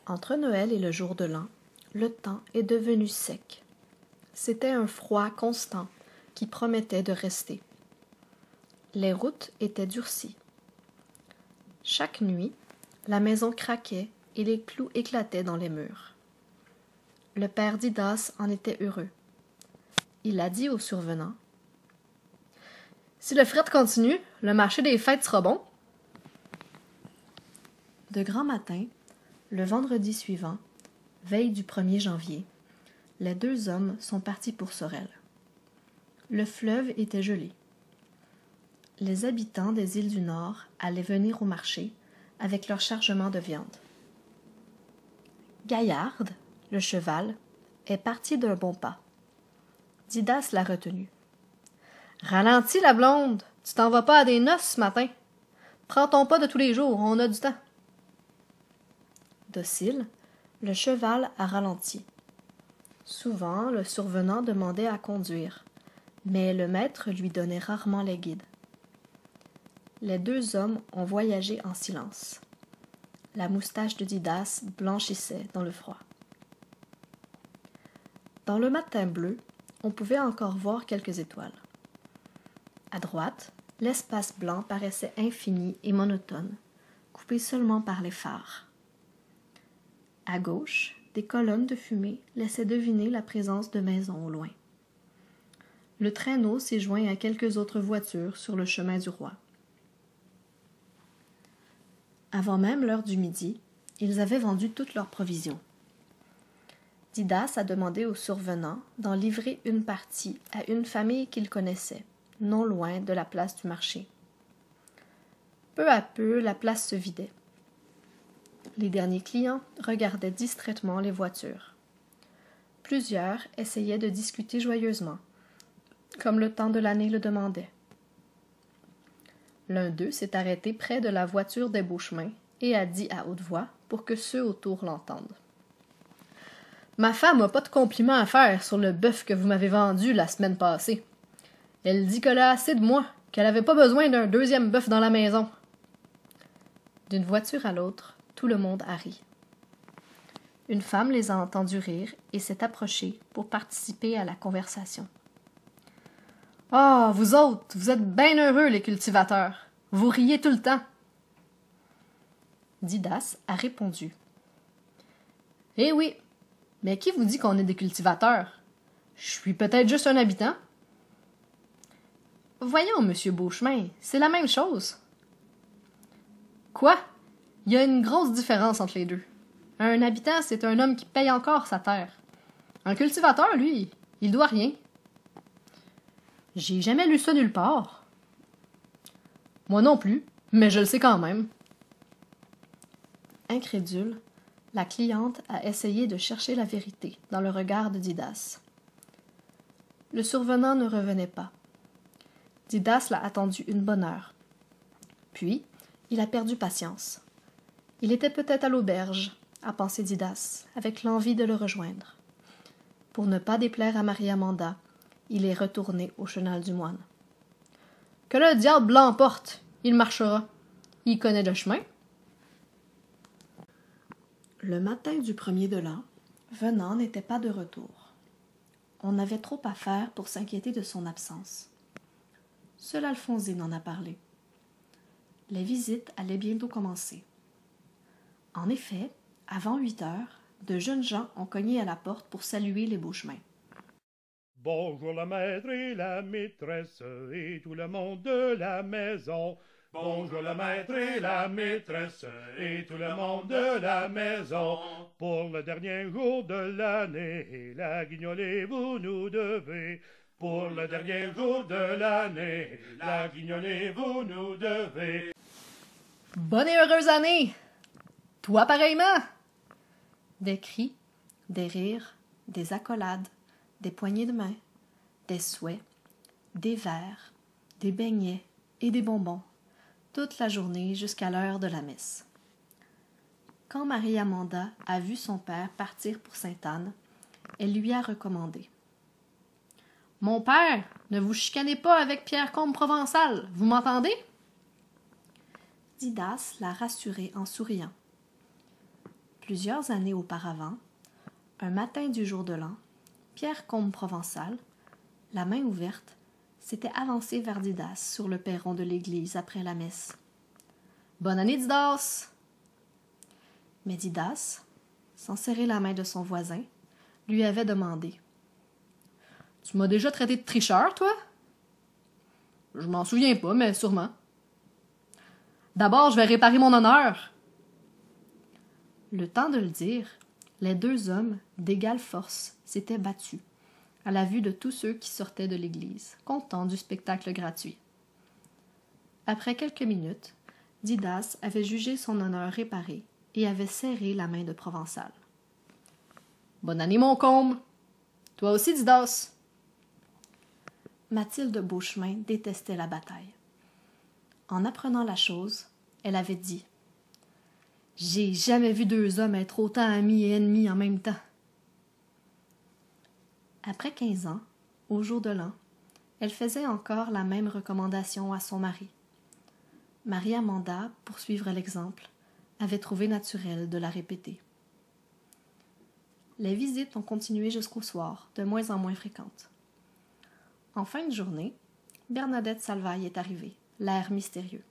Speaker 2: Entre Noël et le jour de l'an, le temps est devenu sec. C'était un froid constant qui promettait de rester. Les routes étaient durcies. Chaque nuit, la maison craquait et les clous éclataient dans les murs. Le père Didas en était heureux. Il a dit au survenant. « Si le fret continue, le marché des fêtes sera bon. » De grand matin, le vendredi suivant, veille du 1er janvier, les 2 hommes sont partis pour Sorel. Le fleuve était gelé. Les habitants des îles du Nord allaient venir au marché avec leur chargement de viande. Gaillarde, le cheval, est parti d'un bon pas. Didas l'a retenu.
Speaker 3: « Ralentis, la blonde! Tu t'en vas pas à des noces ce matin! Prends ton pas de tous les jours, on a du temps! »
Speaker 2: Docile, le cheval a ralenti. Souvent, le survenant demandait à conduire, mais le maître lui donnait rarement les guides. Les deux hommes ont voyagé en silence. La moustache de Didas blanchissait dans le froid. Dans le matin bleu, on pouvait encore voir quelques étoiles. À droite, l'espace blanc paraissait infini et monotone, coupé seulement par les phares. À gauche, des colonnes de fumée laissaient deviner la présence de maisons au loin. Le traîneau s'est joint à quelques autres voitures sur le chemin du roi. Avant même l'heure du midi, ils avaient vendu toutes leurs provisions. Didas a demandé aux survenants d'en livrer une partie à une famille qu'il connaissait, non loin de la place du marché. Peu à peu, la place se vidait. Les derniers clients regardaient distraitement les voitures. Plusieurs essayaient de discuter joyeusement, comme le temps de l'année le demandait. L'un d'eux s'est arrêté près de la voiture des Beauchemins et a dit à haute voix pour que ceux autour l'entendent.
Speaker 3: « Ma femme n'a pas de compliments à faire sur le bœuf que vous m'avez vendu la semaine passée. Elle dit qu'elle a assez de moi, qu'elle n'avait pas besoin d'un deuxième bœuf dans la maison. »
Speaker 2: D'une voiture à l'autre, tout le monde a ri. Une femme les a entendus rire et s'est approchée pour participer à la conversation.
Speaker 3: « Ah, vous autres, vous êtes bien heureux, les cultivateurs. Vous riez tout le temps. »
Speaker 2: Didas a répondu.
Speaker 3: « Eh oui, mais qui vous dit qu'on est des cultivateurs? Je suis peut-être juste un habitant. » « Voyons, monsieur Beauchemin, c'est la même chose. »« Quoi? Il y a une grosse différence entre les deux. Un habitant, c'est un homme qui paye encore sa terre. Un cultivateur, lui, il doit rien. » « J'ai jamais lu ça nulle part. »« Moi non plus, mais je le sais quand même. »
Speaker 2: Incrédule, la cliente a essayé de chercher la vérité dans le regard de Didas. Le survenant ne revenait pas. Didas l'a attendu une bonne heure. Puis, il a perdu patience. Il était peut-être à l'auberge, a pensé Didas, avec l'envie de le rejoindre. Pour ne pas déplaire à Marie-Amanda, il est retourné au Chenal du Moine.
Speaker 3: « Que le diable l'emporte, il marchera. Il connaît le chemin. »
Speaker 2: Le matin du 1er de l'an, Venant n'était pas de retour. On avait trop à faire pour s'inquiéter de son absence. Seule Alphonsine en a parlé. Les visites allaient bientôt commencer. En effet, avant 8 heures, de jeunes gens ont cogné à la porte pour saluer les Beauchemins.
Speaker 4: « Bonjour la maître et la maîtresse et tout le monde de la maison. Bonjour la maître et la maîtresse et tout le monde de la maison. Pour le dernier jour de l'année, la guignolée vous nous devez. Pour le dernier jour de l'année, la guignolée vous nous devez. »
Speaker 3: Bonne et heureuse année! Toi pareillement!
Speaker 2: Des cris, des rires, des accolades, des poignées de main, des souhaits, des verres, des beignets et des bonbons, toute la journée jusqu'à l'heure de la messe. Quand Marie-Amanda a vu son père partir pour Sainte-Anne, elle lui a recommandé.
Speaker 3: « Mon père, ne vous chicanez pas avec Pierre Combe Provençal, vous m'entendez? »
Speaker 2: Didas l'a rassuré en souriant. Plusieurs années auparavant, un matin du jour de l'an, Pierre Combe Provençal, la main ouverte, s'était avancé vers Didas sur le perron de l'église après la messe.
Speaker 3: « Bonne année, Didas! »
Speaker 2: Mais Didas, sans serrer la main de son voisin, lui avait demandé.
Speaker 3: « Tu m'as déjà traité de tricheur, toi? »« Je m'en souviens pas, mais sûrement. »« D'abord, je vais réparer mon honneur. »
Speaker 2: Le temps de le dire, les deux hommes, d'égale force, s'étaient battus, à la vue de tous ceux qui sortaient de l'église, contents du spectacle gratuit. Après quelques minutes, Didas avait jugé son honneur réparé et avait serré la main de Provençal.
Speaker 3: Bonne année, Montcombe! Toi aussi, Didas!
Speaker 2: Mathilde Beauchemin détestait la bataille. En apprenant la chose, elle avait dit « J'ai jamais vu deux hommes être autant amis et ennemis en même temps. » Après 15 ans, au jour de l'an, elle faisait encore la même recommandation à son mari. Marie-Amanda, pour suivre l'exemple, avait trouvé naturel de la répéter. Les visites ont continué jusqu'au soir, de moins en moins fréquentes. En fin de journée, Bernadette Salvaille est arrivée, l'air mystérieux.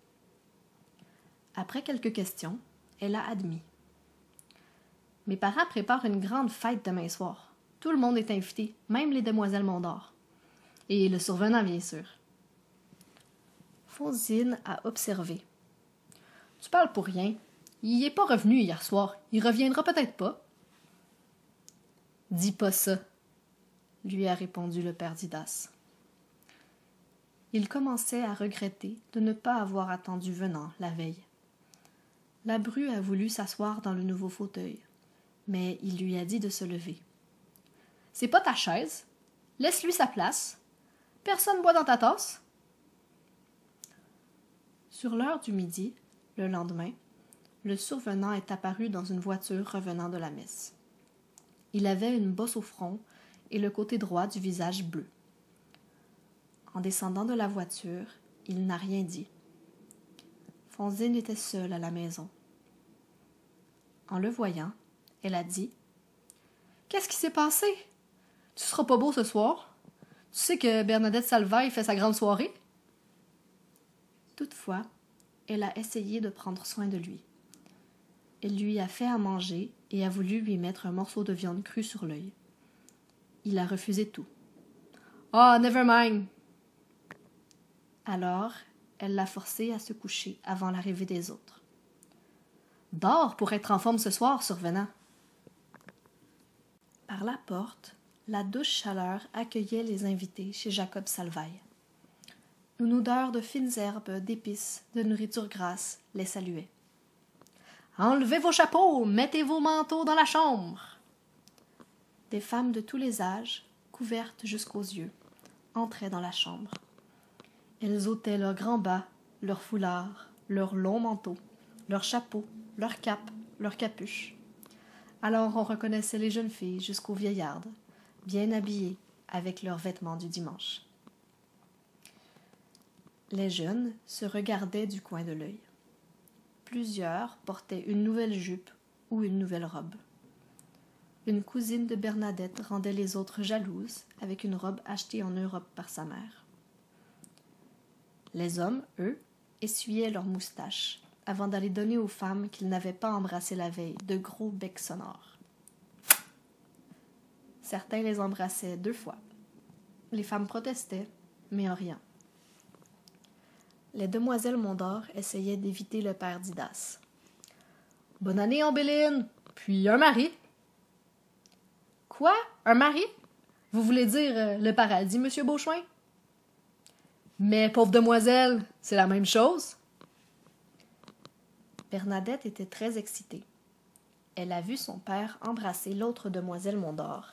Speaker 2: Après quelques questions, elle a admis. « Mes parents préparent une grande fête demain soir. Tout le monde est invité, même les demoiselles Mondor. Et le survenant, bien sûr. » Fonsine a observé. « Tu parles pour rien. Il n'est pas revenu hier soir. Il reviendra peut-être pas. »« Dis pas ça, » lui a répondu le père Didas. Il commençait à regretter de ne pas avoir attendu Venant la veille. La bru a voulu s'asseoir dans le nouveau fauteuil, mais il lui a dit de se lever. « C'est pas ta chaise. Laisse-lui sa place. Personne boit dans ta tasse. » Sur l'heure du midi, le lendemain, le survenant est apparu dans une voiture revenant de la messe. Il avait une bosse au front et le côté droit du visage bleu. En descendant de la voiture, il n'a rien dit. Fonsine était seule à la maison. En le voyant, elle a dit « Qu'est-ce qui s'est passé? Tu seras pas beau ce soir? Tu sais que Bernadette Salvaille fait sa grande soirée? » Toutefois, elle a essayé de prendre soin de lui. Elle lui a fait à manger et a voulu lui mettre un morceau de viande crue sur l'œil. Il a refusé tout. « Ah, never mind! » Alors, elle l'a forcé à se coucher avant l'arrivée des autres. « Dors pour être en forme ce soir, survenant. » Par la porte, la douce chaleur accueillait les invités chez Jacob Salvaille. Une odeur de fines herbes, d'épices, de nourriture grasse les saluait. « Enlevez vos chapeaux, mettez vos manteaux dans la chambre. » Des femmes de tous les âges, couvertes jusqu'aux yeux, entraient dans la chambre. Elles ôtaient leurs grands bas, leurs foulards, leurs longs manteaux, leurs chapeaux, leurs capes, leurs capuches. Alors on reconnaissait les jeunes filles jusqu'aux vieillardes, bien habillées avec leurs vêtements du dimanche. Les jeunes se regardaient du coin de l'œil. Plusieurs portaient une nouvelle jupe ou une nouvelle robe. Une cousine de Bernadette rendait les autres jalouses avec une robe achetée en Europe par sa mère. Les hommes, eux, essuyaient leurs moustaches avant d'aller donner aux femmes qu'ils n'avaient pas embrassées la veille de gros becs sonores. Certains les embrassaient 2 fois. Les femmes protestaient, mais en riant. Les demoiselles Mondor essayaient d'éviter le père Didas. « Bonne année, Ambéline! Puis un mari! »« Quoi? Un mari? Vous voulez dire le paradis, monsieur Beauchemin? »« Mais, pauvre demoiselle, c'est la même chose. » Bernadette était très excitée. Elle a vu son père embrasser l'autre demoiselle Mondor,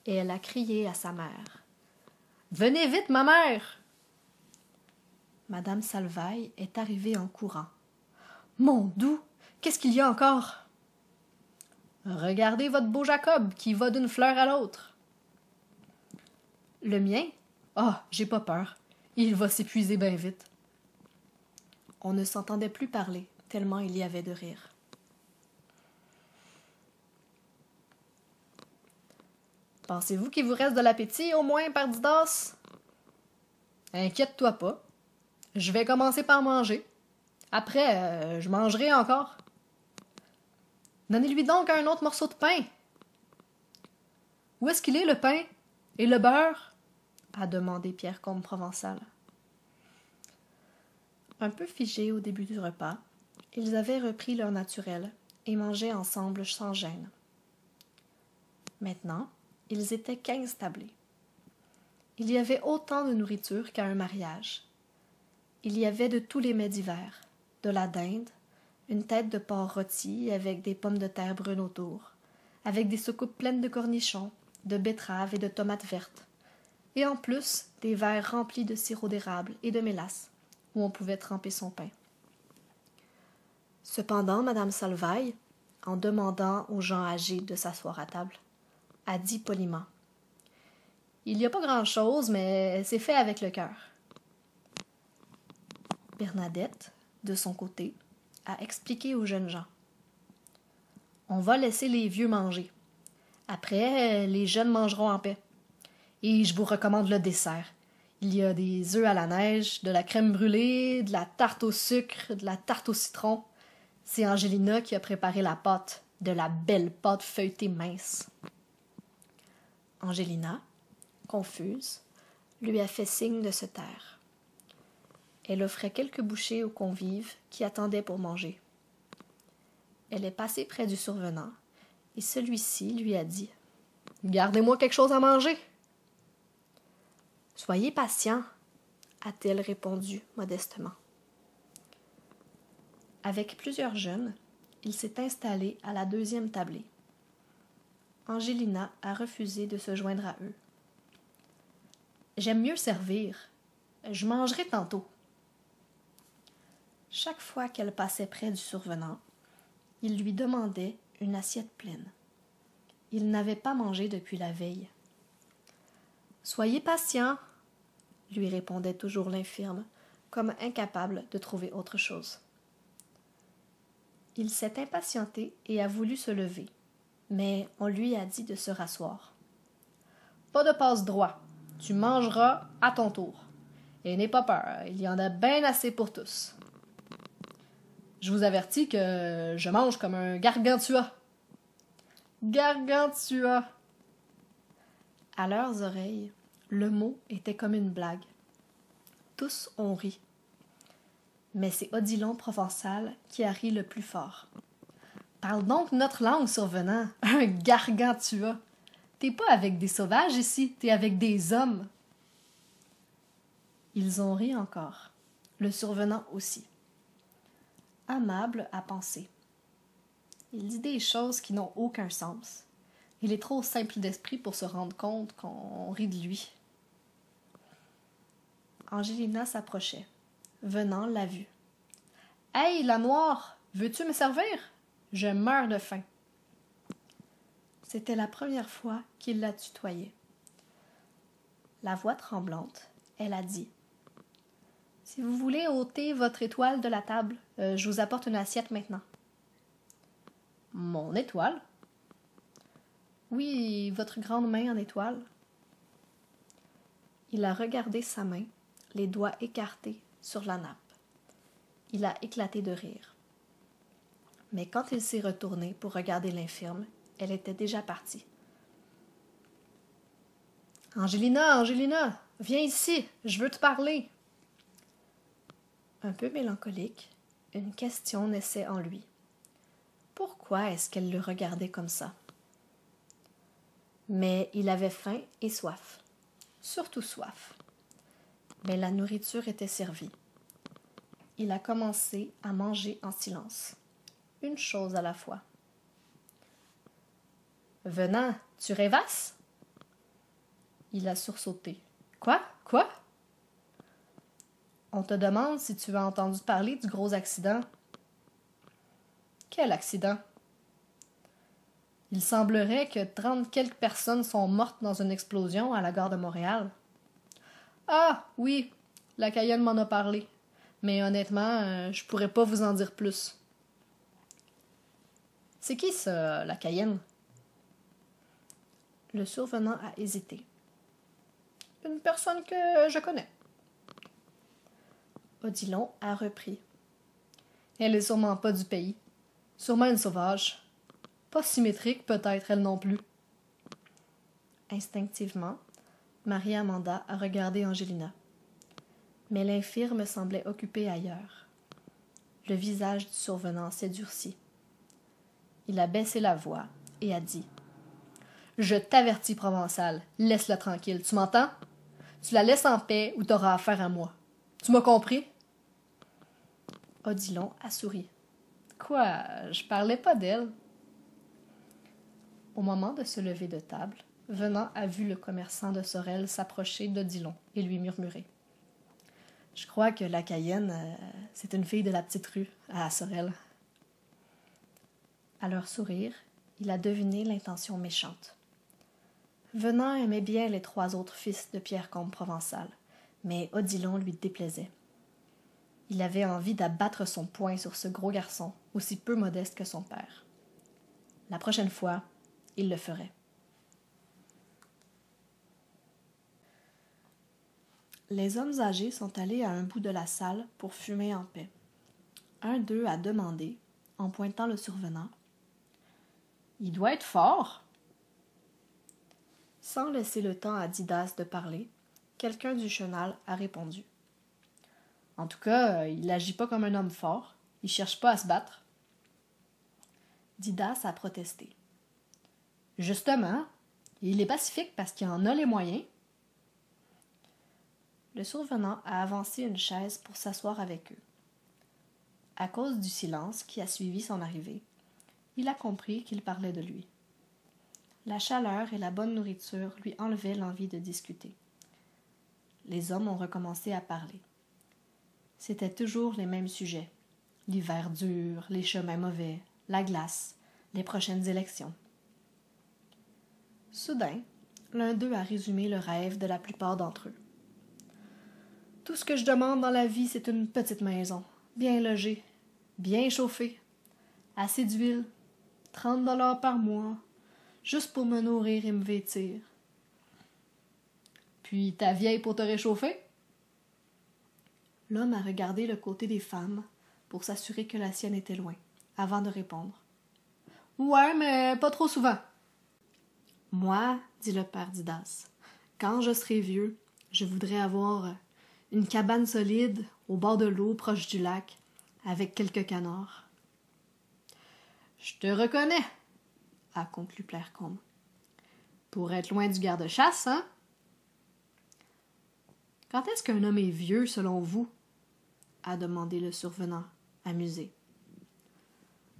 Speaker 2: et elle a crié à sa mère. « Venez vite, ma mère! » Madame Salvaille est arrivée en courant. « Mon Dieu, qu'est-ce qu'il y a encore? »« Regardez votre beau Jacob qui va d'une fleur à l'autre. »« Le mien? Ah, j'ai pas peur. Il va s'épuiser bien vite. » On ne s'entendait plus parler, tellement il y avait de rire. « Pensez-vous qu'il vous reste de l'appétit, au moins, père Didas? »« Inquiète-toi pas. Je vais commencer par manger. Après, je mangerai encore. »« Donnez-lui donc un autre morceau de pain. »« Où est-ce qu'il est, le pain? Et le beurre? » a demandé Pierre Combe Provençal. Un peu figés au début du repas, ils avaient repris leur naturel et mangeaient ensemble sans gêne. Maintenant, ils étaient 15 tablés. Il y avait autant de nourriture qu'à un mariage. Il y avait de tous les mets d'hiver, de la dinde, une tête de porc rôti avec des pommes de terre brunes autour, avec des soucoupes pleines de cornichons, de betteraves et de tomates vertes, et en plus des verres remplis de sirop d'érable et de mélasse, où on pouvait tremper son pain. Cependant, Madame Salvaille, en demandant aux gens âgés de s'asseoir à table, a dit poliment: « Il n'y a pas grand-chose, mais c'est fait avec le cœur. » Bernadette, de son côté, a expliqué aux jeunes gens: « On va laisser les vieux manger. Après, les jeunes mangeront en paix. Et je vous recommande le dessert. Il y a des œufs à la neige, de la crème brûlée, de la tarte au sucre, de la tarte au citron. C'est Angelina qui a préparé la pâte, de la belle pâte feuilletée mince. » Angelina, confuse, lui a fait signe de se taire. Elle offrait quelques bouchées aux convives qui attendaient pour manger. Elle est passée près du survenant et celui-ci lui a dit: « Gardez-moi quelque chose à manger. »« Soyez patient, » a-t-elle répondu modestement. Avec plusieurs jeunes, il s'est installé à la deuxième tablée. Angelina a refusé de se joindre à eux. « J'aime mieux servir. Je mangerai tantôt. » Chaque fois qu'elle passait près du survenant, il lui demandait une assiette pleine. Il n'avait pas mangé depuis la veille. « Soyez patient, » lui répondait toujours l'infirme, comme incapable de trouver autre chose. Il s'est impatienté et a voulu se lever, mais on lui a dit de se rasseoir. « Pas de passe-droit, tu mangeras à ton tour. Et n'aie pas peur, il y en a bien assez pour tous. » Je vous avertis que je mange comme un gargantua. Gargantua! À leurs oreilles, le mot était comme une blague. Tous ont ri. Mais c'est Odilon Provençal qui a ri le plus fort. Parle donc notre langue, survenant. Un gargantua. T'es pas avec des sauvages ici, t'es avec des hommes. Ils ont ri encore. Le survenant aussi. Amable a pensé. Il dit des choses qui n'ont aucun sens. Il est trop simple d'esprit pour se rendre compte qu'on rit de lui. Angelina s'approchait. Venant l'a vue. « Hey, la noire, veux-tu me servir? Je meurs de faim. » C'était la première fois qu'il la tutoyait. La voix tremblante, elle a dit: « Si vous voulez ôter votre étoile de la table, je vous apporte une assiette maintenant. » « Mon étoile? »« Oui, votre grande main en étoile. » Il a regardé sa main, les doigts écartés sur la nappe. Il a éclaté de rire. Mais quand il s'est retourné pour regarder l'infirme, elle était déjà partie. « Angelina, Angelina, viens ici, je veux te parler. » Un peu mélancolique, une question naissait en lui. Pourquoi est-ce qu'elle le regardait comme ça? Mais il avait faim et soif, surtout soif. Mais la nourriture était servie. Il a commencé à manger en silence, une chose à la fois. « Venant, tu rêvasses? » Il a sursauté. « Quoi? Quoi? » « On te demande si tu as entendu parler du gros accident. »« Quel accident? » « Il semblerait que 30 quelques personnes sont mortes dans une explosion à la gare de Montréal. »« Ah, oui, la Cayenne m'en a parlé. Mais honnêtement, je pourrais pas vous en dire plus. »« C'est qui ça, la Cayenne? » Le survenant a hésité. « Une personne que je connais. » Odilon a repris. « Elle est sûrement pas du pays. Sûrement une sauvage. Pas symétrique, peut-être, elle non plus. » Instinctivement, Marie-Amanda a regardé Angelina. Mais l'infirme semblait occupée ailleurs. Le visage du survenant s'est durci. Il a baissé la voix et a dit: « Je t'avertis, Provençal, laisse-la tranquille, tu m'entends? Tu la laisses en paix ou t'auras affaire à moi. Tu m'as compris? » Odilon a souri. « Quoi, je parlais pas d'elle. » Au moment de se lever de table, Venant a vu le commerçant de Sorel s'approcher d'Odilon et lui murmurer. « Je crois que la Cayenne, c'est une fille de la petite rue, à Sorel. » À leur sourire, il a deviné l'intention méchante. Venant aimait bien les 3 autres fils de Pierre Combe Provençal, mais Odilon lui déplaisait. Il avait envie d'abattre son poing sur ce gros garçon, aussi peu modeste que son père. La prochaine fois, il le ferait. Les hommes âgés sont allés à un bout de la salle pour fumer en paix. Un d'eux a demandé, en pointant le survenant, « Il doit être fort !» Sans laisser le temps à Didas de parler, quelqu'un du chenal a répondu. « En tout cas, il n'agit pas comme un homme fort. Il cherche pas à se battre. » Didas a protesté. « Justement, il est pacifique parce qu'il en a les moyens. » Le survenant a avancé une chaise pour s'asseoir avec eux. À cause du silence qui a suivi son arrivée, il a compris qu'il parlait de lui. La chaleur et la bonne nourriture lui enlevaient l'envie de discuter. Les hommes ont recommencé à parler. C'étaient toujours les mêmes sujets. L'hiver dur, les chemins mauvais, la glace, les prochaines élections. Soudain, l'un d'eux a résumé le rêve de la plupart d'entre eux. « Tout ce que je demande dans la vie, c'est une petite maison, bien logée, bien chauffée, assez d'huile, 30 $ par mois, juste pour me nourrir et me vêtir. » « Puis ta vieille pour te réchauffer? » L'homme a regardé le côté des femmes pour s'assurer que la sienne était loin, avant de répondre. « Ouais, mais pas trop souvent. »« Moi, dit le père Didas, quand je serai vieux, je voudrais avoir une cabane solide au bord de l'eau, proche du lac, avec quelques canards. »« Je te reconnais, » a conclu Pierre Combe. « Pour être loin du garde-chasse, hein? » « Quand est-ce qu'un homme est vieux, selon vous? » a demandé le survenant, amusé.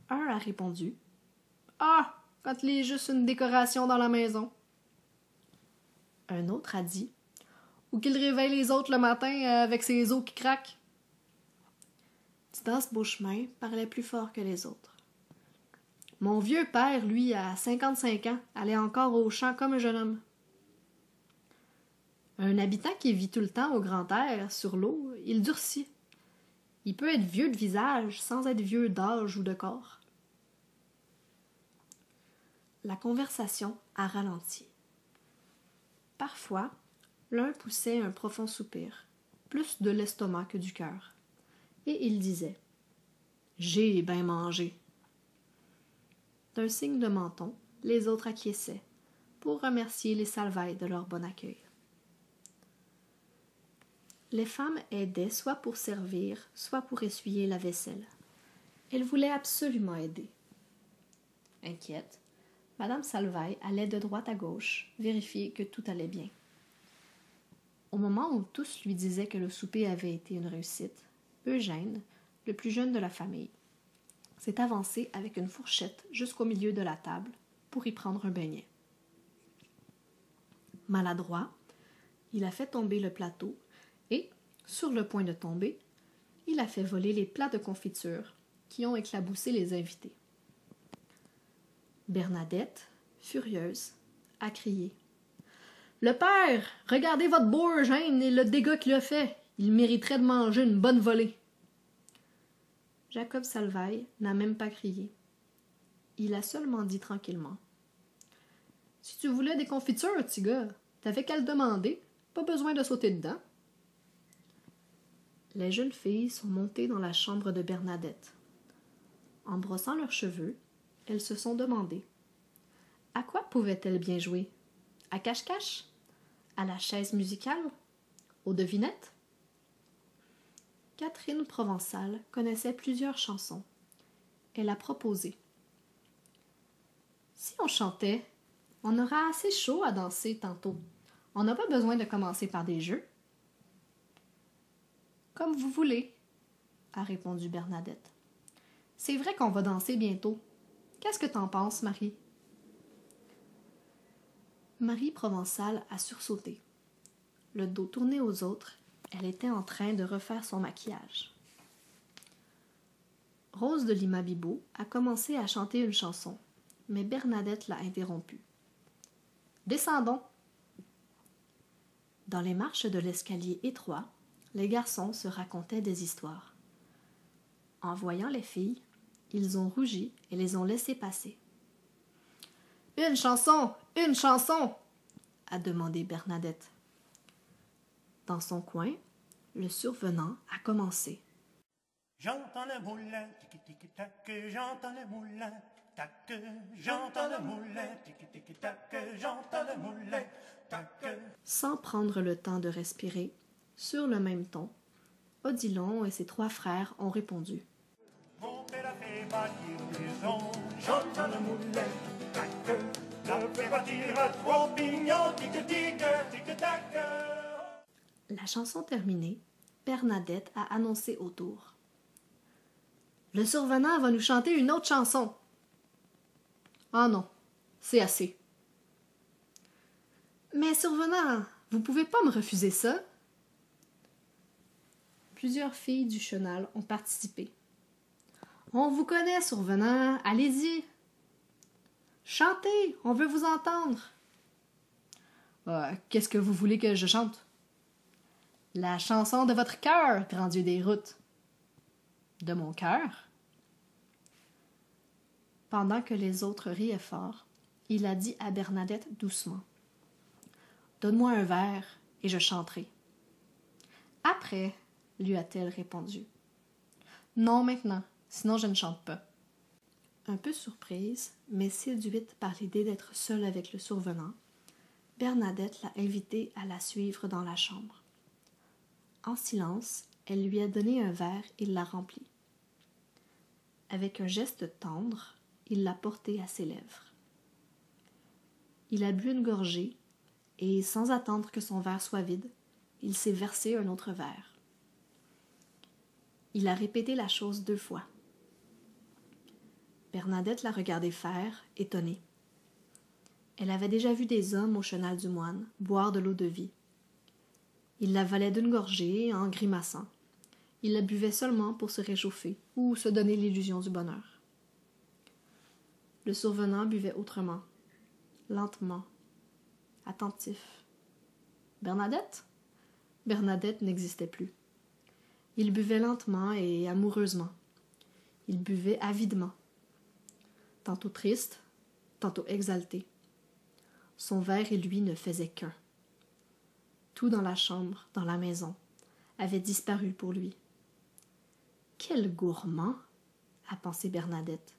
Speaker 2: Un a répondu. « Ah, quand il est juste une décoration dans la maison. » Un autre a dit. « Ou qu'il réveille les autres le matin avec ses os qui craquent. » Didas Beauchemin parlait plus fort que les autres. « Mon vieux père, lui, à 55 ans, allait encore au champ comme un jeune homme. » Un habitant qui vit tout le temps au grand air, sur l'eau, il durcit. Il peut être vieux de visage sans être vieux d'âge ou de corps. La conversation a ralenti. Parfois, l'un poussait un profond soupir, plus de l'estomac que du cœur, et il disait « J'ai bien mangé ». D'un signe de menton, les autres acquiesçaient, pour remercier les Salvaille de leur bon accueil. Les femmes aidaient soit pour servir, soit pour essuyer la vaisselle. Elles voulaient absolument aider. Inquiète, Madame Salvaille allait de droite à gauche, vérifier que tout allait bien. Au moment où tous lui disaient que le souper avait été une réussite, Eugène, le plus jeune de la famille, s'est avancé avec une fourchette jusqu'au milieu de la table pour y prendre un beignet. Maladroit, il a fait tomber le plateau et, sur le point de tomber, il a fait voler les plats de confiture qui ont éclaboussé les invités. Bernadette, furieuse, a crié « Le père, regardez votre beau Eugène et le dégât qu'il a fait. Il mériterait de manger une bonne volée. » Jacob Salvaille n'a même pas crié. Il a seulement dit tranquillement « Si tu voulais des confitures, petit gars, t'avais qu'à le demander, pas besoin de sauter dedans. » Les jeunes filles sont montées dans la chambre de Bernadette. En brossant leurs cheveux, elles se sont demandé à quoi pouvaient-elles bien jouer? À cache-cache? À la chaise musicale? Aux devinettes? Catherine Provençal connaissait plusieurs chansons. Elle a proposé. Si on chantait, on aura assez chaud à danser tantôt. On n'a pas besoin de commencer par des jeux. Comme vous voulez, a répondu Bernadette. C'est vrai qu'on va danser bientôt. Qu'est-ce que t'en penses, Marie? Marie Provençal a sursauté. Le dos tourné aux autres, elle était en train de refaire son maquillage. Rose de Lima Bibot a commencé à chanter une chanson, mais Bernadette l'a interrompue. « Descendons !» Dans les marches de l'escalier étroit, les garçons se racontaient des histoires. En voyant les filles, ils ont rougi et les ont laissées passer. « Une chanson! Une chanson !» a demandé Bernadette. Dans son coin, le survenant a commencé.
Speaker 5: J'entends le moulin, tic-tic-tac, j'entends le moulin, tac, j'entends le moulin, tic-tic-tac, j'entends le moulin, tac.
Speaker 2: Sans prendre le temps de respirer, sur le même ton, Odilon et ses 3 frères ont répondu.
Speaker 5: Mon père a fait bâtir une maison, j'entends le moulin, tac, l'a fait bâtir à 3 pignons, tic-tic, tic-tac.
Speaker 2: La chanson terminée, Bernadette a annoncé autour. Le survenant va nous chanter une autre chanson. Ah non, c'est assez. Mais survenant, vous pouvez pas me refuser ça? Plusieurs filles du chenal ont participé. On vous connaît, survenant, allez-y. Chantez, on veut vous entendre. Qu'est-ce que vous voulez que je chante? La chanson de votre cœur, grand Dieu des routes. De mon cœur? Pendant que les autres riaient fort, il a dit à Bernadette doucement. Donne-moi un verre et je chanterai. Après, lui a-t-elle répondu. Non maintenant, sinon je ne chante pas. Un peu surprise, mais séduite par l'idée d'être seule avec le survenant, Bernadette l'a invité à la suivre dans la chambre. En silence, elle lui a donné un verre et l'a rempli. Avec un geste tendre, il l'a porté à ses lèvres. Il a bu une gorgée et, sans attendre que son verre soit vide, il s'est versé un autre verre. Il a répété la chose 2 fois. Bernadette l'a regardé faire, étonnée. Elle avait déjà vu des hommes au chenal du moine boire de l'eau-de-vie. Ils l'avalaient d'une gorgée en grimaçant. Ils la buvaient seulement pour se réchauffer ou se donner l'illusion du bonheur. Le survenant buvait autrement, lentement, attentif. Bernadette? Bernadette n'existait plus. Il buvait lentement et amoureusement. Il buvait avidement. Tantôt triste, tantôt exalté. Son verre et lui ne faisaient qu'un. Tout dans la chambre, dans la maison, avait disparu pour lui. Quel gourmand, a pensé Bernadette,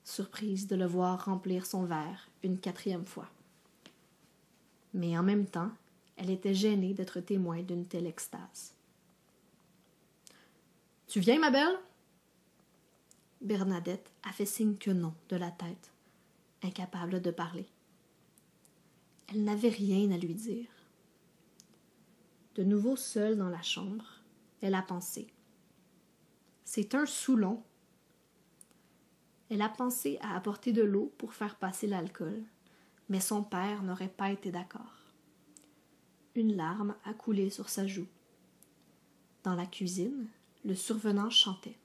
Speaker 2: surprise de le voir remplir son verre une 4e fois. Mais en même temps, elle était gênée d'être témoin d'une telle extase. « Tu viens, ma belle? » Bernadette a fait signe que non de la tête, incapable de parler. Elle n'avait rien à lui dire. De nouveau seule dans la chambre, elle a pensé. C'est un Soulon. Elle a pensé à apporter de l'eau pour faire passer l'alcool, mais son père n'aurait pas été d'accord. Une larme a coulé sur sa joue. Dans la cuisine, le survenant chantait.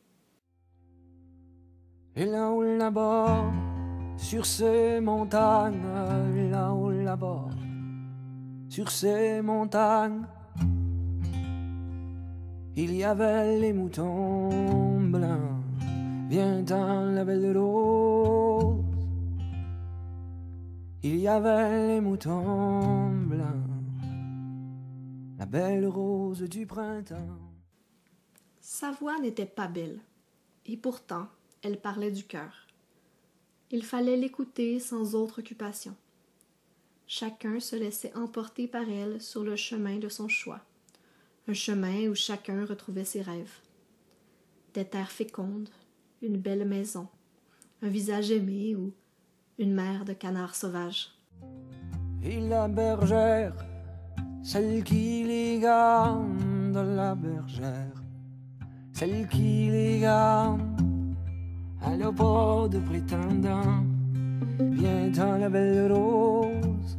Speaker 6: Et là-haut là-bas, sur ces montagnes, là-haut là-bas, sur ces montagnes, il y avait les moutons blancs. Viens-t'en la belle rose. Il y avait les moutons blancs, la belle rose du printemps.
Speaker 2: Sa voix n'était pas belle, et pourtant elle parlait du cœur. Il fallait l'écouter sans autre occupation. Chacun se laissait emporter par elle sur le chemin de son choix, un chemin où chacun retrouvait ses rêves. Des terres fécondes, une belle maison, un visage aimé ou une mère de canards sauvages.
Speaker 6: Et la bergère, celle qui les garde, la bergère, celle qui les garde, elle n'a pas de prétendant. Viens-t'en la belle rose,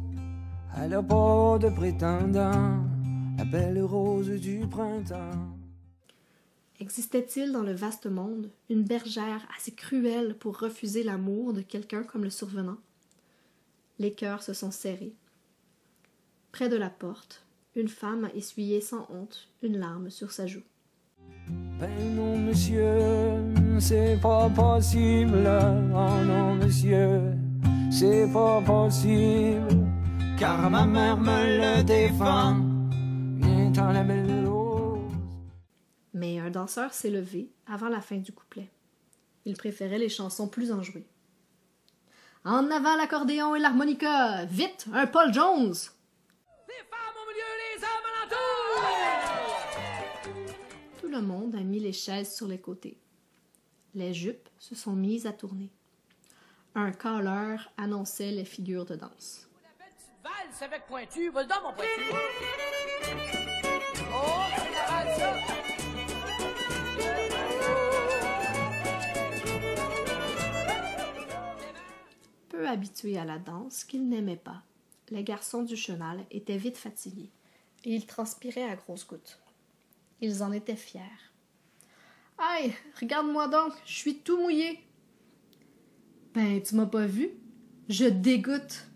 Speaker 6: n'a pas de prétendant, la belle rose du printemps.
Speaker 2: Existait-il dans le vaste monde une bergère assez cruelle pour refuser l'amour de quelqu'un comme le survenant? Les cœurs se sont serrés. Près de la porte, une femme a essuyé sans honte une larme sur sa joue.
Speaker 6: Ben non, monsieur, c'est pas possible. Oh non, monsieur, c'est pas possible. Car ma mère me le défend. Viens-t'en la belle rose.
Speaker 2: Mais un danseur s'est levé avant la fin du couplet. Il préférait les chansons plus enjouées.
Speaker 3: En avant l'accordéon et l'harmonica! Vite, un Paul Jones!
Speaker 7: Les femmes au milieu, les hommes alentour!
Speaker 2: Tout le monde a mis les chaises sur les côtés. Les jupes se sont mises à tourner. Un caleur annonçait les figures de danse.
Speaker 7: La belle petite valse avec pointu, vas-y donc mon pointu! Oh, c'est la valse, ça!
Speaker 2: Peu habitués à la danse qu'ils n'aimaient pas, les garçons du chenal étaient vite fatigués et ils transpiraient à grosses gouttes. Ils en étaient fiers.
Speaker 3: « Hey, regarde-moi donc, je suis tout mouillé! »« Ben, tu m'as pas vu? Je dégoûte! »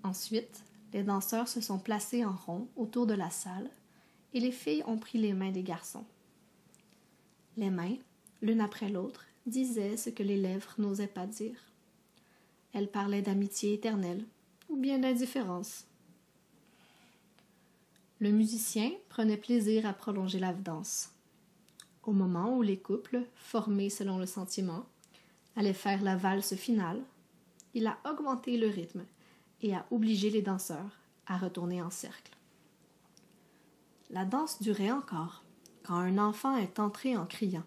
Speaker 2: Ensuite, les danseurs se sont placés en rond autour de la salle et les filles ont pris les mains des garçons. Les mains, l'une après l'autre, disaient ce que les lèvres n'osaient pas dire. Elles parlaient d'amitié éternelle ou bien d'indifférence. Le musicien prenait plaisir à prolonger la danse. Au moment où les couples, formés selon le sentiment, allaient faire la valse finale, il a augmenté le rythme et a obligé les danseurs à retourner en cercle. La danse durait encore quand un enfant est entré en criant.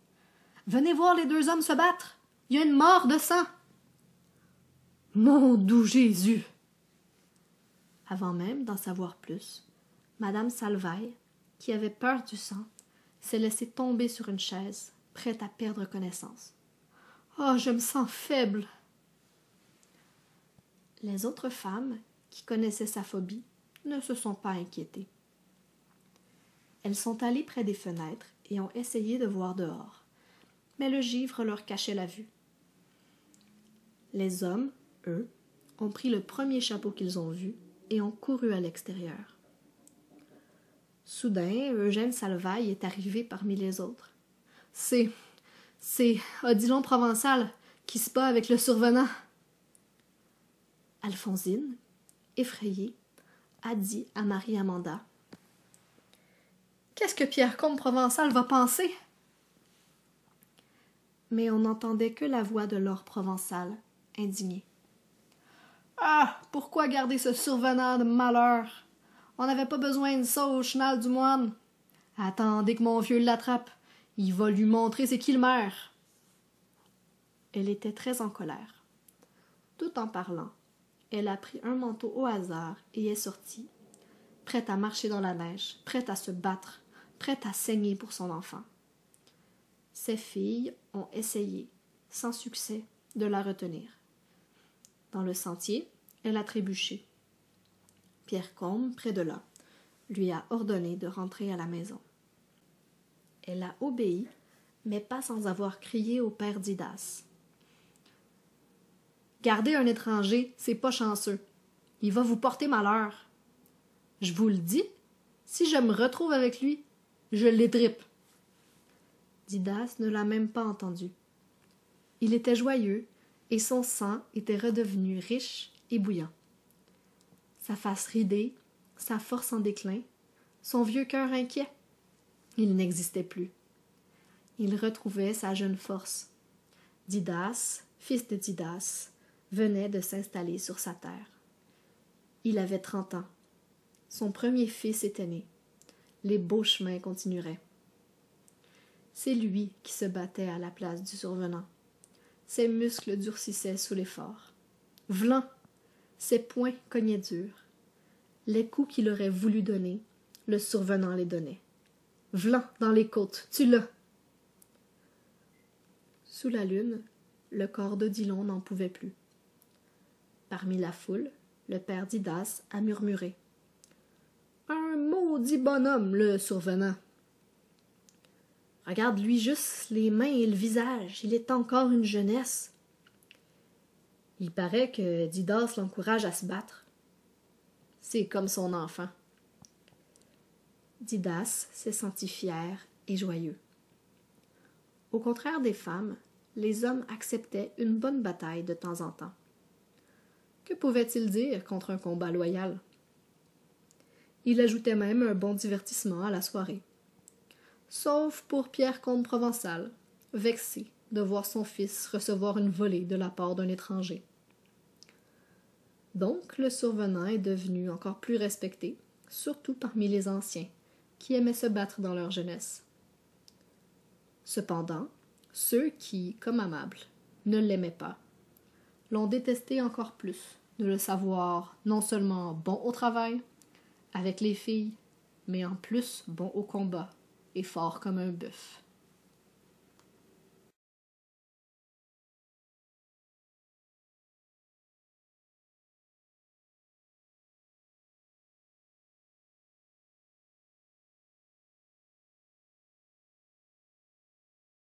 Speaker 3: « Venez voir les deux hommes se battre! Il y a une mort de sang! » « Mon doux Jésus! »
Speaker 2: Avant même d'en savoir plus, Madame Salvaille, qui avait peur du sang, s'est laissée tomber sur une chaise, prête à perdre connaissance.
Speaker 3: « Oh, je me sens faible! »
Speaker 2: Les autres femmes, qui connaissaient sa phobie, ne se sont pas inquiétées. Elles sont allées près des fenêtres et ont essayé de voir dehors, mais le givre leur cachait la vue. Les hommes, eux, ont pris le premier chapeau qu'ils ont vu et ont couru à l'extérieur. Soudain, Eugène Salvaille est arrivé parmi les autres.
Speaker 3: C'est Odilon Provençal qui se bat avec le survenant.
Speaker 2: Alphonsine, effrayée, a dit à Marie-Amanda.
Speaker 3: Qu'est-ce que Pierre Comte Provençal va penser?
Speaker 2: Mais on n'entendait que la voix de Laure Provençal, indignée.
Speaker 3: Ah, pourquoi garder ce survenant de malheur? On n'avait pas besoin de ça au chenal du moine. Attendez que mon vieux l'attrape. Il va lui montrer c'est qui le maire.
Speaker 2: Elle était très en colère. Tout en parlant, elle a pris un manteau au hasard et est sortie, prête à marcher dans la neige, prête à se battre, prête à saigner pour son enfant. Ses filles ont essayé, sans succès, de la retenir. Dans le sentier, elle a trébuché. Pierre Combe, près de là, lui a ordonné de rentrer à la maison. Elle a obéi, mais pas sans avoir crié au père Didas.
Speaker 3: « Gardez un étranger, c'est pas chanceux. Il va vous porter malheur. Je vous le dis, si je me retrouve avec lui, je l'étripe. »
Speaker 2: Didas ne l'a même pas entendu. Il était joyeux et son sang était redevenu riche et bouillant. Sa face ridée, sa force en déclin, son vieux cœur inquiet. Il n'existait plus. Il retrouvait sa jeune force. Didas, fils de Didas, venait de s'installer sur sa terre. Il avait 30 ans. Son premier fils était né. Les beaux chemins continueraient. C'est lui qui se battait à la place du survenant. Ses muscles durcissaient sous l'effort. Vlan, ses poings cognaient dur. Les coups qu'il aurait voulu donner, le survenant les donnait. Vlan dans les côtes, tu l'as. Sous la lune, le corps d'Odilon n'en pouvait plus. Parmi la foule, le père Didas a murmuré. « Un maudit bonhomme, le survenant. Regarde-lui juste les mains et le visage, il est encore une jeunesse. Il paraît que Didas l'encourage à se battre. C'est comme son enfant. » Didas s'est senti fier et joyeux. Au contraire des femmes, les hommes acceptaient une bonne bataille de temps en temps. Que pouvait-il dire contre un combat loyal? Il ajoutait même un bon divertissement à la soirée. Sauf pour Pierre Comte Provençal, vexé de voir son fils recevoir une volée de la part d'un étranger. Donc le survenant est devenu encore plus respecté, surtout parmi les anciens, qui aimaient se battre dans leur jeunesse. Cependant, ceux qui, comme Amable, ne l'aimaient pas, l'ont détesté encore plus de le savoir non seulement bon au travail, avec les filles, mais en plus bon au combat et fort comme un bœuf.